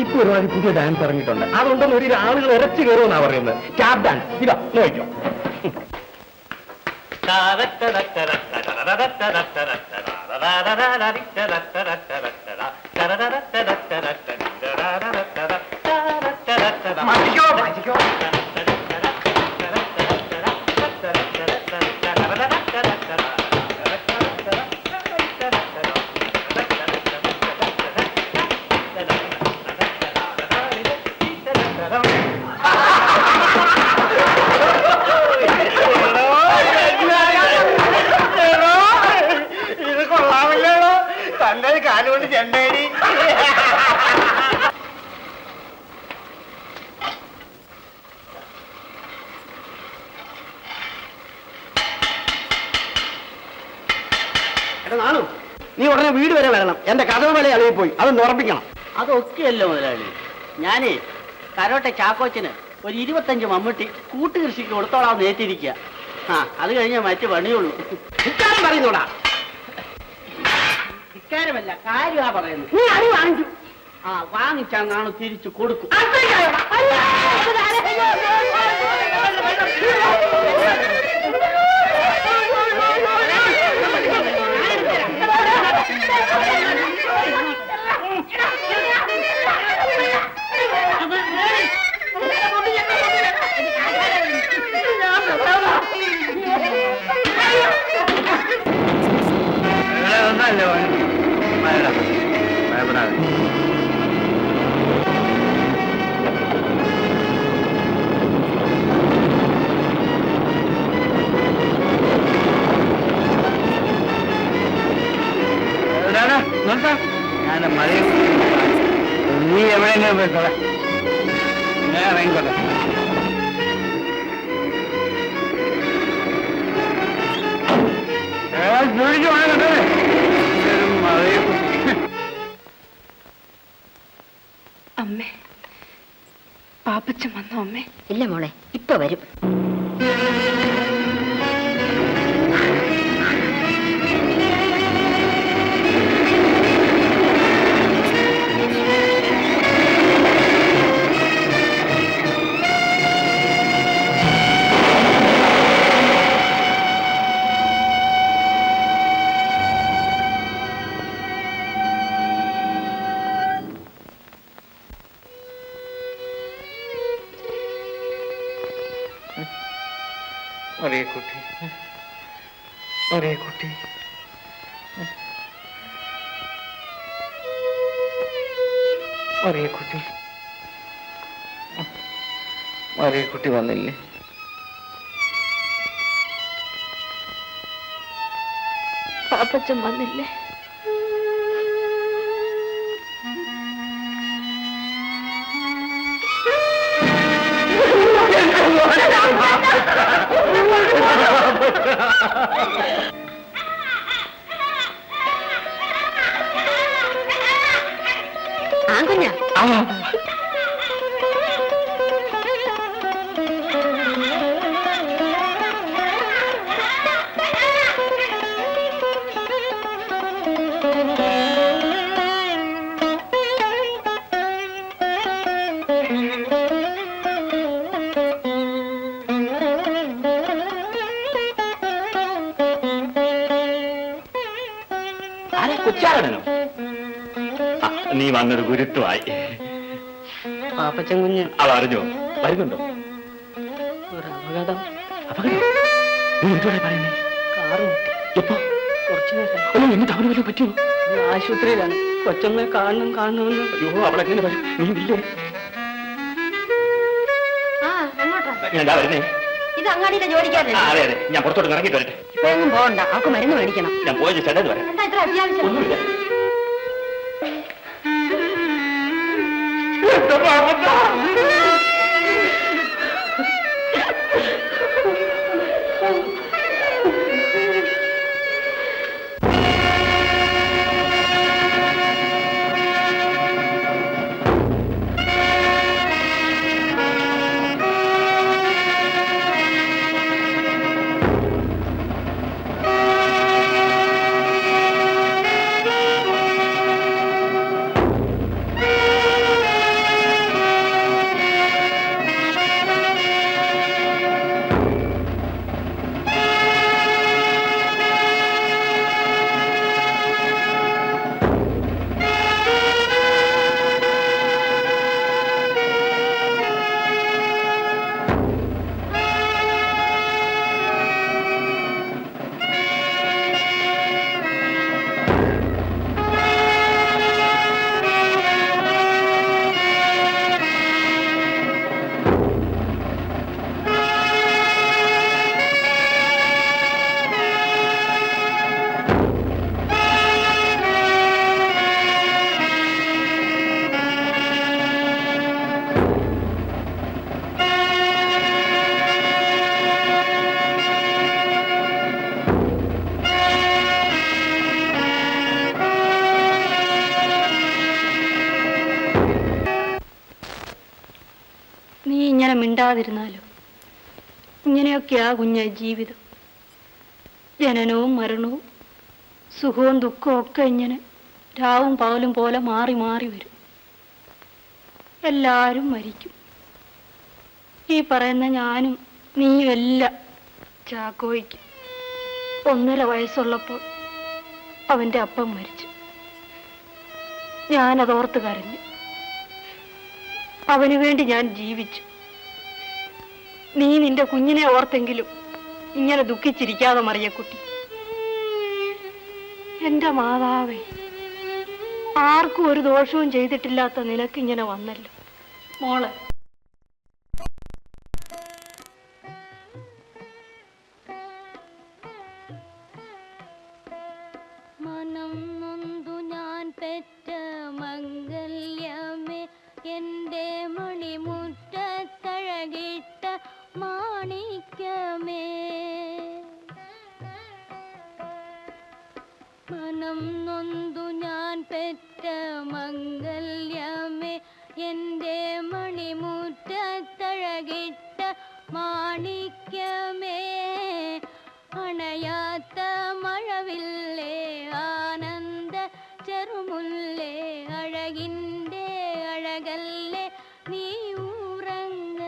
ഇപ്പൊ ഒരുപാട് പുതിയ ഡാൻസ് ഇറങ്ങിയിട്ടുണ്ട്. അതുകൊണ്ടൊന്നും ഒരു ആളുകൾ ഇറച്ചു കയറുമെന്നാ പറയുന്നത്. Tap dance. ഇതാ നോക്കിയോ. ഇത് കൊള്ളാമല്ലോ. തന്നെ കാലുകൊണ്ട് ചെണ്ടേരി. നാണു, നീ ഉടനെ വീട് വരെ വരണം. എന്റെ കഥവ് വില അളവിപ്പോയി, അതൊന്ന് ഉറപ്പിക്കണം. അതൊക്കെയല്ലോ മുതലാളി. ഞാനേ കരോട്ടെ ചാക്കോച്ചന് ഒരു 25 മമ്മൂട്ടി കൂട്ടുകൃഷിക്ക് കൊടുത്തോളാം നേറ്റിരിക്കുക. അത് കഴിഞ്ഞാൽ മറ്റു പണിയുള്ളൂ. ഇക്കാര്യം പറയുന്നോടാ. ഇക്കാര്യമല്ല, കാര്യമാ പറയുന്നു. നീ അരി വാങ്ങിച്ചു. വാങ്ങിച്ചാൽ നാണു തിരിച്ചു കൊടുക്കും. ഞാൻ മഴ നീ എവിടെയെങ്കിലും പോയിക്കോളെ. ഞാൻ ഇറങ്ങിക്കോട്ടെ. അമ്മേ? ഇല്ല മോളെ, ഇപ്പൊ വരും. ഒരേ കുട്ടി, ഒരേ കുട്ടി. ഒരേ കുട്ടി, ഒരേ കുട്ടി വന്നില്ലേ? പാപ്പച്ചൻ വന്നില്ലേ? ആകുഞ്ഞ കൊച്ചാടനോ? നീ വന്നൊരു ഗുരുത്വമായി. പാപ്പച്ചൻ കുഞ്ഞ് അവൾ അറിഞ്ഞോ? വരുന്നുണ്ടോ? ഒരു അപകടം. അപകടം? നീ എന്തുവാ പറയുന്നേ? കാറ് എപ്പോ? കുറച്ചു നേരം. അയ്യോ, എന്നിട്ട് അവന് വല്ലതും പറ്റിയോ? ആശുപത്രിയിലാണ്. കൊച്ചമ്മയെ കാണണമെന്ന്. അയ്യോ, അവളെങ്ങനെ വരും? നീ ഇല്ലേ? ഞാൻ വരുന്നേ. ഇത് അങ്ങാടിയിലെ ജോലിക്കാരല്ലേ? അതെ അതെ, ഞാൻ പുറത്തോട്ട് ഇറങ്ങിട്ട് വരട്ടെ. ഇപ്പൊ ഒന്നും പോകണ്ട, അവർക്ക് മരുന്ന് മേടിക്കണം. ഞാൻ പോയി ചേട്ടൻ വരാം. എന്താ ഇത്ര അത്യാവശ്യം? ഒന്നുമില്ല. ഇങ്ങനെ മിണ്ടാതിരുന്നാലോ? ഇങ്ങനെയൊക്കെയാ കുഞ്ഞെ ജീവിതം. ജനനവും മരണവും സുഖവും ദുഃഖവും ഒക്കെ ഇങ്ങനെ രാവും പകലും പോലെ മാറി മാറി വരും. എല്ലാവരും മരിക്കും. ഈ പറയുന്ന ഞാനും നീയും എല്ലാം. ചാക്കോയ്ക്ക് 1.5 വയസ്സുള്ളപ്പോൾ അവൻ്റെ അപ്പം മരിച്ചു. ഞാനതോർത്ത് കരഞ്ഞു. അവന് വേണ്ടി ഞാൻ ജീവിച്ചു. നീ നിന്റെ കുഞ്ഞിനെ ഓർത്തെങ്കിലും ഇങ്ങനെ ദുഃഖിച്ചിരിക്കാതെ മറിയക്കുട്ടി. എന്റെ മാതാവേ, ആർക്കും ഒരു ദോഷവും ചെയ്തിട്ടില്ലാത്ത നിനക്കിങ്ങനെ വന്നല്ലോ മോളെ. മനം നൊന്തു ഞാൻ പെറ്റ മംഗല്യമേ, എന്റെ മണിമുറ്റത്തഴകിട്ട മാണിക്യമേ. മനം നൊന്തു ഞാൻ പെറ്റ മംഗല്യമേ, എന്റെ മണിമുറ്റത്തഴകിട്ട അഴകിട്ട മാണിക്യമേ അണയാത്ത മഴവില്ലേ ആനന്ദ ചെറുമുല്ലേ അഴകിൻ്റെ അഴകല്ലേ നീ ഉറങ്ങ.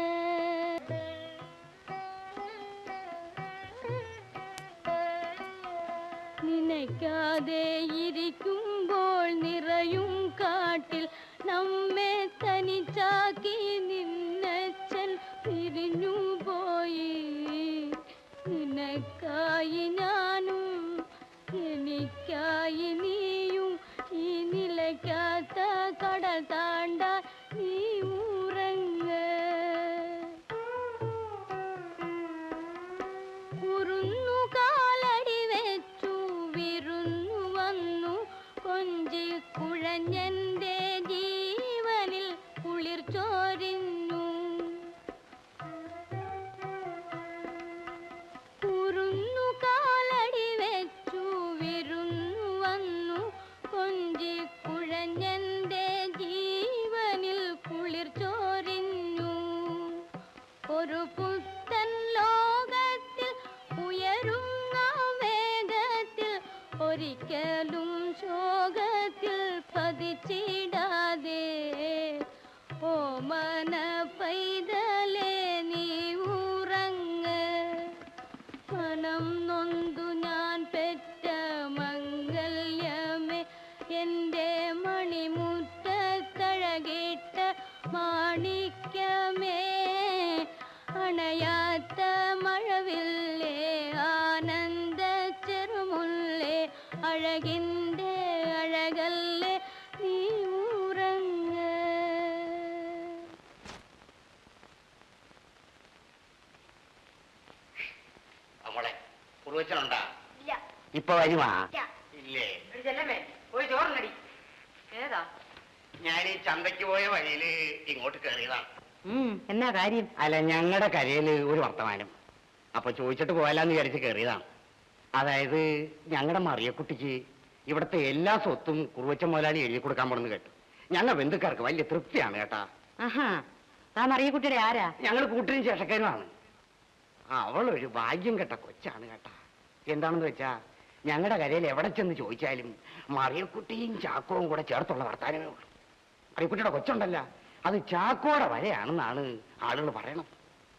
നിനയ്ക്കാതെ ഇരിക്കുമ്പോൾ നിറയും കാട്ടിൽ നമ്മെ തനിച്ചാക്കി നിന്നച്ചൻ പിരിഞ്ഞു പോയി. നിനക്കായി ഞാനും എനിക്കായി നീയും ഈ നിലയ്ക്കാത്ത കടൽ താണ്ടാൻ നീ ഉറങ്ങ. കുറുന്നു കാലടി വെച്ചു വിരുന്നു വന്നു കൊഞ്ചി കുഴഞ്ഞെന്റെ ജീവനിൽ കുളിർ ചോരിഞ്ഞു. കുറുന്നു കാലടി വെച്ചു വിരുന്നു വന്നു കൊഞ്ചി കുഴഞ്ഞെന്റെ ജീവനിൽ കുളിർ ചോരിഞ്ഞു. ഒരു പുത്തൻ ലോകത്തിൽ ഉയരുന്ന വേഗത്തിൽ ഒരിക്കലും ശോകത്തിൽ പതിച്ചിടാതെ ഓമന പൈതലേ നീ ഉറങ്ങ. മനം നൊന്തു ഞാൻ പെറ്റ മംഗല്യമേ എൻ്റെ മണിമുറ്റത്തഴകിട്ട മാണിക്യമേ അണയാത്ത മഴവില്ലേ ആനന്ദ ചെറുമുല്ലേ അഴകിൻ്റെ അഴകല്ലേ നീ ഉറങ്ങ. നമ്മളെ കുറുവച്ചനുണ്ടാ? ഇല്ല. ഇപ്പൊ വരുവാ? ഇല്ലേ? പോയി ചോറിനടി. ഏതാ? ഞാൻ ഈ ചന്തയ്ക്ക് പോയ വഴിയില് ഇങ്ങോട്ട് കയറിയതാണ്. എന്നാ കാര്യം? അല്ല, ഞങ്ങളുടെ കരയില് ഒരു വർത്തമാനം. അപ്പൊ ചോദിച്ചിട്ട് പോയാലെന്ന് വിചാരിച്ച് കയറിയതാണ്. അതായത് ഞങ്ങളുടെ മറിയക്കുട്ടിക്ക് ഇവിടുത്തെ എല്ലാ സ്വത്തും കുറുവച്ചൻ മുതലാളി എഴുതി കൊടുക്കാൻ പോണെന്ന് കേട്ടു. ഞങ്ങൾ ബന്ധുക്കാർക്ക് വലിയ തൃപ്തിയാണ് കേട്ടാ. ആ മറിയക്കുട്ടിയുടെ ആരാ? ഞങ്ങൾ കൂട്ടിനും ശേഷക്കാരുമാണ്. അവളൊരു ഭാഗ്യം കെട്ട കൊച്ചാണ് കേട്ടാ. എന്താണെന്ന് വെച്ചാ ഞങ്ങളുടെ കരയിൽ എവിടെ ചെന്ന് ചോദിച്ചാലും മറിയക്കുട്ടിയും ചാക്കോവും കൂടെ ചേർത്തുള്ള വർത്താനമേ ഉള്ളൂ. മറിയക്കുട്ടിയുടെ കൊച്ചുണ്ടല്ല, അത് ചാക്കോടെ വരെയാണെന്നാണ് ആളുകൾ പറയണം.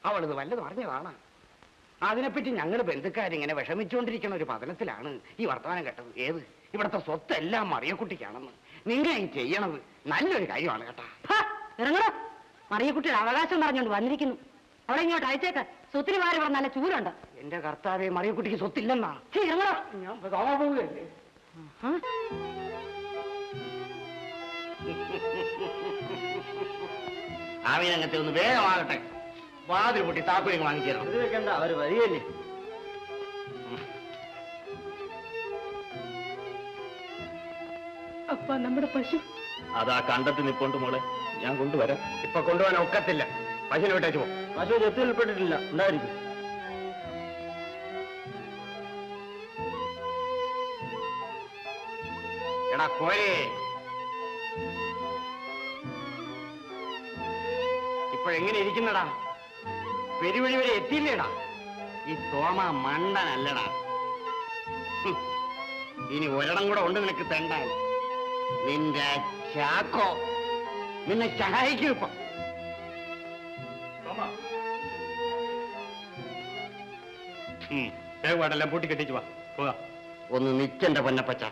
അവളിത് വല്ലത് പറഞ്ഞതാണ്. അതിനെപ്പറ്റി ഞങ്ങൾ ബന്ധുക്കാരിങ്ങനെ വിഷമിച്ചുകൊണ്ടിരിക്കുന്ന ഒരു പതനത്തിലാണ് ഈ വർത്തമാനം കേട്ടത്. ഏത് ഇവിടുത്തെ സ്വത്തെല്ലാം മറിയക്കുട്ടിക്കാണെന്ന്. നിങ്ങൾ ഈ ചെയ്യണത് നല്ലൊരു കാര്യമാണ് കേട്ടാ. ഇറങ്ങണോ? മറിയക്കുട്ടിയുടെ അവകാശം പറഞ്ഞുകൊണ്ട് വന്നിരിക്കുന്നു. അവളെ ഇങ്ങോട്ട് അയച്ചേക്ക്. സ്വത്തിന് മാറി ഇവിടെ നല്ല ചൂടുണ്ട്. എന്റെ കർത്താവെ, മറിയക്കുട്ടിക്ക് സ്വത്തില്ലെന്നാ. ഇറങ്ങണോ? ഞാൻ പോവുകയല്ലേ. ആവിനങ്ങത്തെ ഒന്ന് വേഗമാകട്ടെ. വാതിൽ പൊട്ടി താക്കോലിങ് വാങ്ങിച്ചേരണം. ഇത് വെക്കണ്ട, അവര് വരികയല്ലേ. അപ്പ നമ്മുടെ പശു അതാ കണ്ടത്ത് നിപ്പോണ്ട് മോളെ, ഞാൻ കൊണ്ടുവരാം. ഇപ്പൊ കൊണ്ടുപോകാൻ ഒക്കത്തില്ല. പശുവിനെ വിട്ടേച്ചു പോ. പശു രത്തിൽപ്പെട്ടിട്ടില്ല, ഉണ്ടായിരിക്കും. എടാ കോരേ, ഇപ്പോഴെങ്ങനെ ഇരിക്കുന്നടാ? പെരുവഴി വരെ എത്തിയില്ലേടാ? ഈ തോമ മണ്ടനല്ലടാ. ഇനി ഒരിടം കൂടെ ഉണ്ട് നിനക്ക് തെണ്ടാൻ. നിന്റെ ചാക്കോ നിന്നെ സഹായിക്കും. ഇപ്പൊ വേഗമാടെല്ലാം പൂട്ടിക്കെട്ടിച്ചു വാ. ഒന്ന് നിച്ചെന്റെ പൊന്നപ്പച്ച,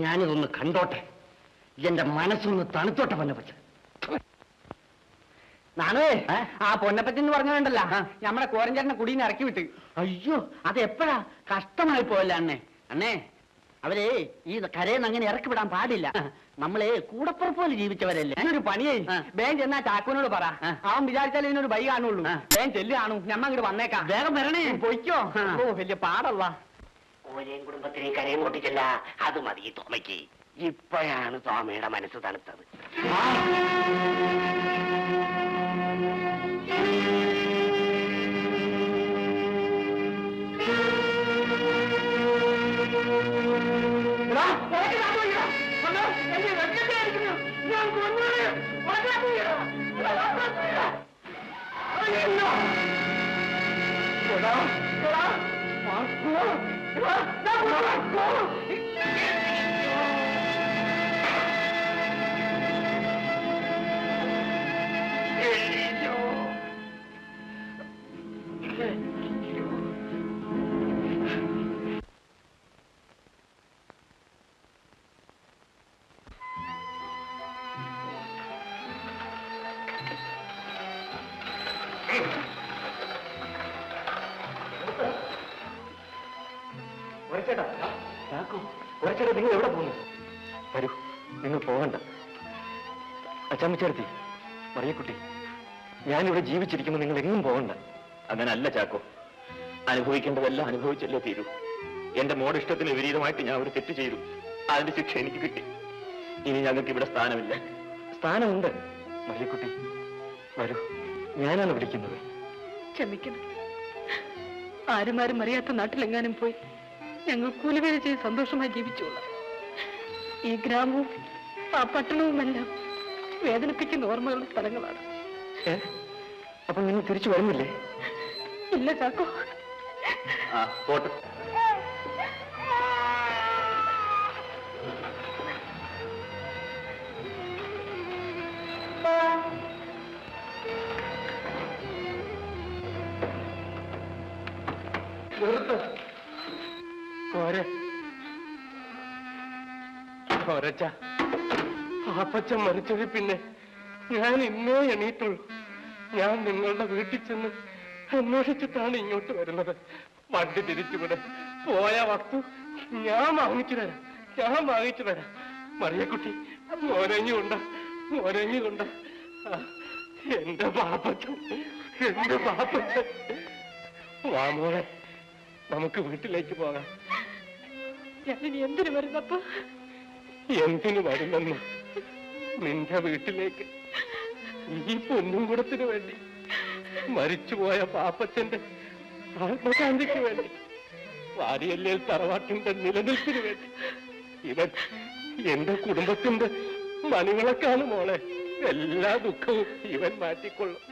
ഞാനിതൊന്ന് കണ്ടോട്ടെ. എന്റെ മനസ്സൊന്ന് തണുത്തോട്ടെ പൊന്നപ്പച്ച. നാണേ, ആ പൊന്നപ്പറ്റെന്ന് പറഞ്ഞുണ്ടല്ല, നമ്മുടെ കോരഞ്ചേട്ടനെ കുടിയിൽ നിന്ന് ഇറക്കി വിട്ട്. അയ്യോ, അത് എപ്പോഴാ? കഷ്ടമായി പോയല്ല അണ്ണേ. അണ്ണേ, അവരെ ഈ കരയെന്ന് അങ്ങനെ ഇറക്കി വിടാൻ പാടില്ല. നമ്മളെ കൂടപ്പുറപ്പ് പോലെ ജീവിച്ചവരല്ലേ. ഒരു പണിയേ, വേഗം ചെന്നാ ചാക്കോനോട് പറ. അവൻ വിചാരിച്ചാലേ ഇതിനൊരു ബൈ കാണുള്ളൂ. വേഗം ചെല്ലു കാണും. ഞമ്മ അങ്ങോട്ട് വന്നേക്കാം. വേഗം വരണേ. പൊയ്ക്കോ. ഓ, വലിയ പാടല്ല. ഓരേം കുടുംബത്തിനെയും കരയും പൊട്ടിച്ചല്ല, അത് മതി ഈ തോമയ്ക്ക്. ഇപ്പോഴാണ് തോമയുടെ മനസ്സ് തണുത്തത്. ഞാൻ കുറച്ചേട്ടാ നിങ്ങൾ എവിടെ പോകുന്നു? വരൂ, നിങ്ങൾ പോകണ്ട. അച്ചാമ്മച്ചേർത്തി, മറിയക്കുട്ടി, ഞാനിവിടെ ജീവിച്ചിരിക്കുമ്പോൾ നിങ്ങൾ എങ്ങും പോകണ്ട. അങ്ങനല്ല ചാക്കോ, അനുഭവിക്കേണ്ടതെല്ലാം അനുഭവിച്ചല്ലേ തീരൂ. എന്റെ മോടെ ഇഷ്ടത്തിന് വിപരീതമായിട്ട് ഞാൻ ഒരു തെറ്റ് ചെയ്തു. അതിന്റെ ശിക്ഷ എനിക്ക് കിട്ടി. ഇനി ഞങ്ങൾക്ക് ഇവിടെ സ്ഥാനമില്ല. സ്ഥാനമുണ്ട്. മറിയക്കുട്ടി, വരൂ, ഞാനാണ് വിളിക്കുന്നത്. ക്ഷമിക്കണം. ആരും അറിയാത്ത നാട്ടിലെങ്ങാനും പോയി ഞങ്ങൾ കൂലിവേല ചെയ്ത് സന്തോഷമായി ജീവിച്ചോളാം. ഈ ഗ്രാമവും ആ പട്ടണവുമെല്ലാം വേദനിപ്പിക്കുന്ന ഓർമ്മകളുടെ സ്ഥലങ്ങളാണ്. അപ്പൊ നിങ്ങൾ തിരിച്ചു വരുന്നില്ലേ? ഇല്ല ചാക്കോ. പോട്ടെ. ആപ്പച്ചൻ മരിച്ചത് പിന്നെ ഞാൻ ഇന്നേ എണീറ്റുള്ളൂ. ഞാൻ നിങ്ങളുടെ വീട്ടിൽ ചെന്ന് അന്വേഷിച്ചിട്ടാണ് ഇങ്ങോട്ട് വരുന്നത്. വണ്ടി തിരിച്ചുവിടെ പോയ വസ്തു ഞാൻ വാങ്ങിച്ചു തരാം. മറിയക്കുട്ടി, മോരഞ്ഞുകൊണ്ട എന്റെ പാപ്പച്ചൻ. വാ മോളെ, നമുക്ക് വീട്ടിലേക്ക് പോകാം. ഞാനിനി എന്തിനു വരുന്നപ്പ? എന്തിനു വരുമെന്ന്? നിന്റെ വീട്ടിലേക്ക്, ഈ പൊന്നുംകുടത്തിന് വേണ്ടി, മരിച്ചുപോയ പാപ്പച്ചന്റെ ആത്മശാന്തിക്ക് വേണ്ടി, വാരിയല്ലേ തറവാട്ടിന്റെ നിലനിൽപ്പിന് വേണ്ടി. ഇവൻ എന്റെ കുടുംബത്തിന്റെ മണിവിളക്കാണ് മോളെ. എല്ലാ ദുഃഖവും ഇവൻ മാറ്റിക്കൊള്ളും.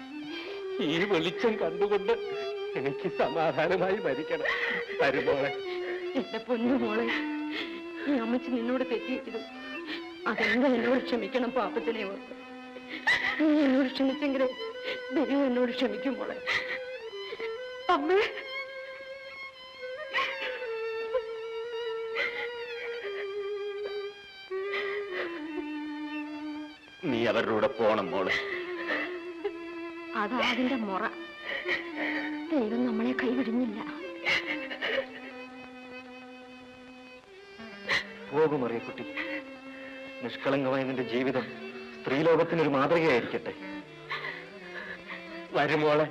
ഈ വെളിച്ചം കണ്ടുകൊണ്ട് എനിക്ക് സമാധാനമായി മരിക്കണം. വരുമോളെ. എന്റെ പൊന്നുമോളെ, ഈ അമ്മച്ചി നിന്നോട് തെറ്റിയിട്ടത് അതെന്താ എന്നോട് ക്ഷമിക്കണം. പാപ്പച്ചനെ ഓർത്ത് നീ എന്നോട് ക്ഷമിച്ചെങ്കിലേ ദൈവം എന്നോട് ക്ഷമിക്കും മോളെ. അമ്മേ, നീ അവരുടെ കൂടെ പോണം മോളെ. അതാ അതിന്റെ മുറ. ദൈവം നമ്മളെ കൈവിടുന്നില്ല. പോകും മറിയക്കുട്ടി. നിഷ്കളങ്കമായ നിന്റെ ജീവിതം സ്ത്രീലോകത്തിനൊരു മാതൃകയായിരിക്കട്ടെ. വരുമോളെ.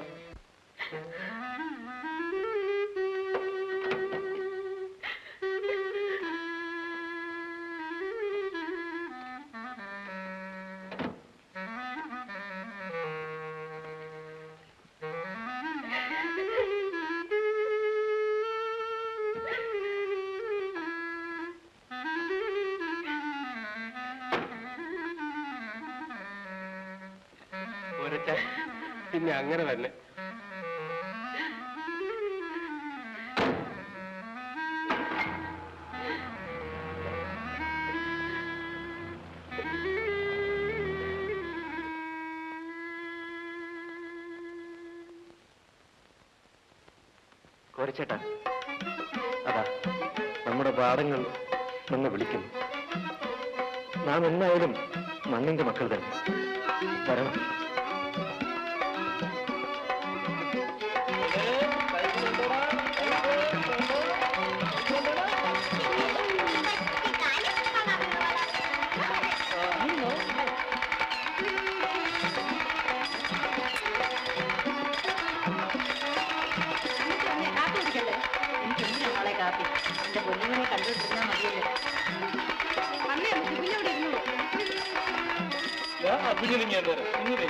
പിന്നെ അങ്ങനെ തന്നെ. കോരച്ചേട്ടാ, അതാ നമ്മുടെ പാടങ്ങൾ നിന്ന് വിളിക്കുന്നു. നാം എന്നായാലും മണ്ണിന്റെ മക്കൾ തന്നെ. വരണം. എന്റെ പൊന്നുമനെ കണ്ടുകൊണ്ടിരുന്നാ മതിയല്ലോ. അമ്മേ, കുഞ്ഞവിടെ ഇരുന്നു. ഞാൻ അഭിനയിക്കാൻ തരാം. ഇങ്ങനെ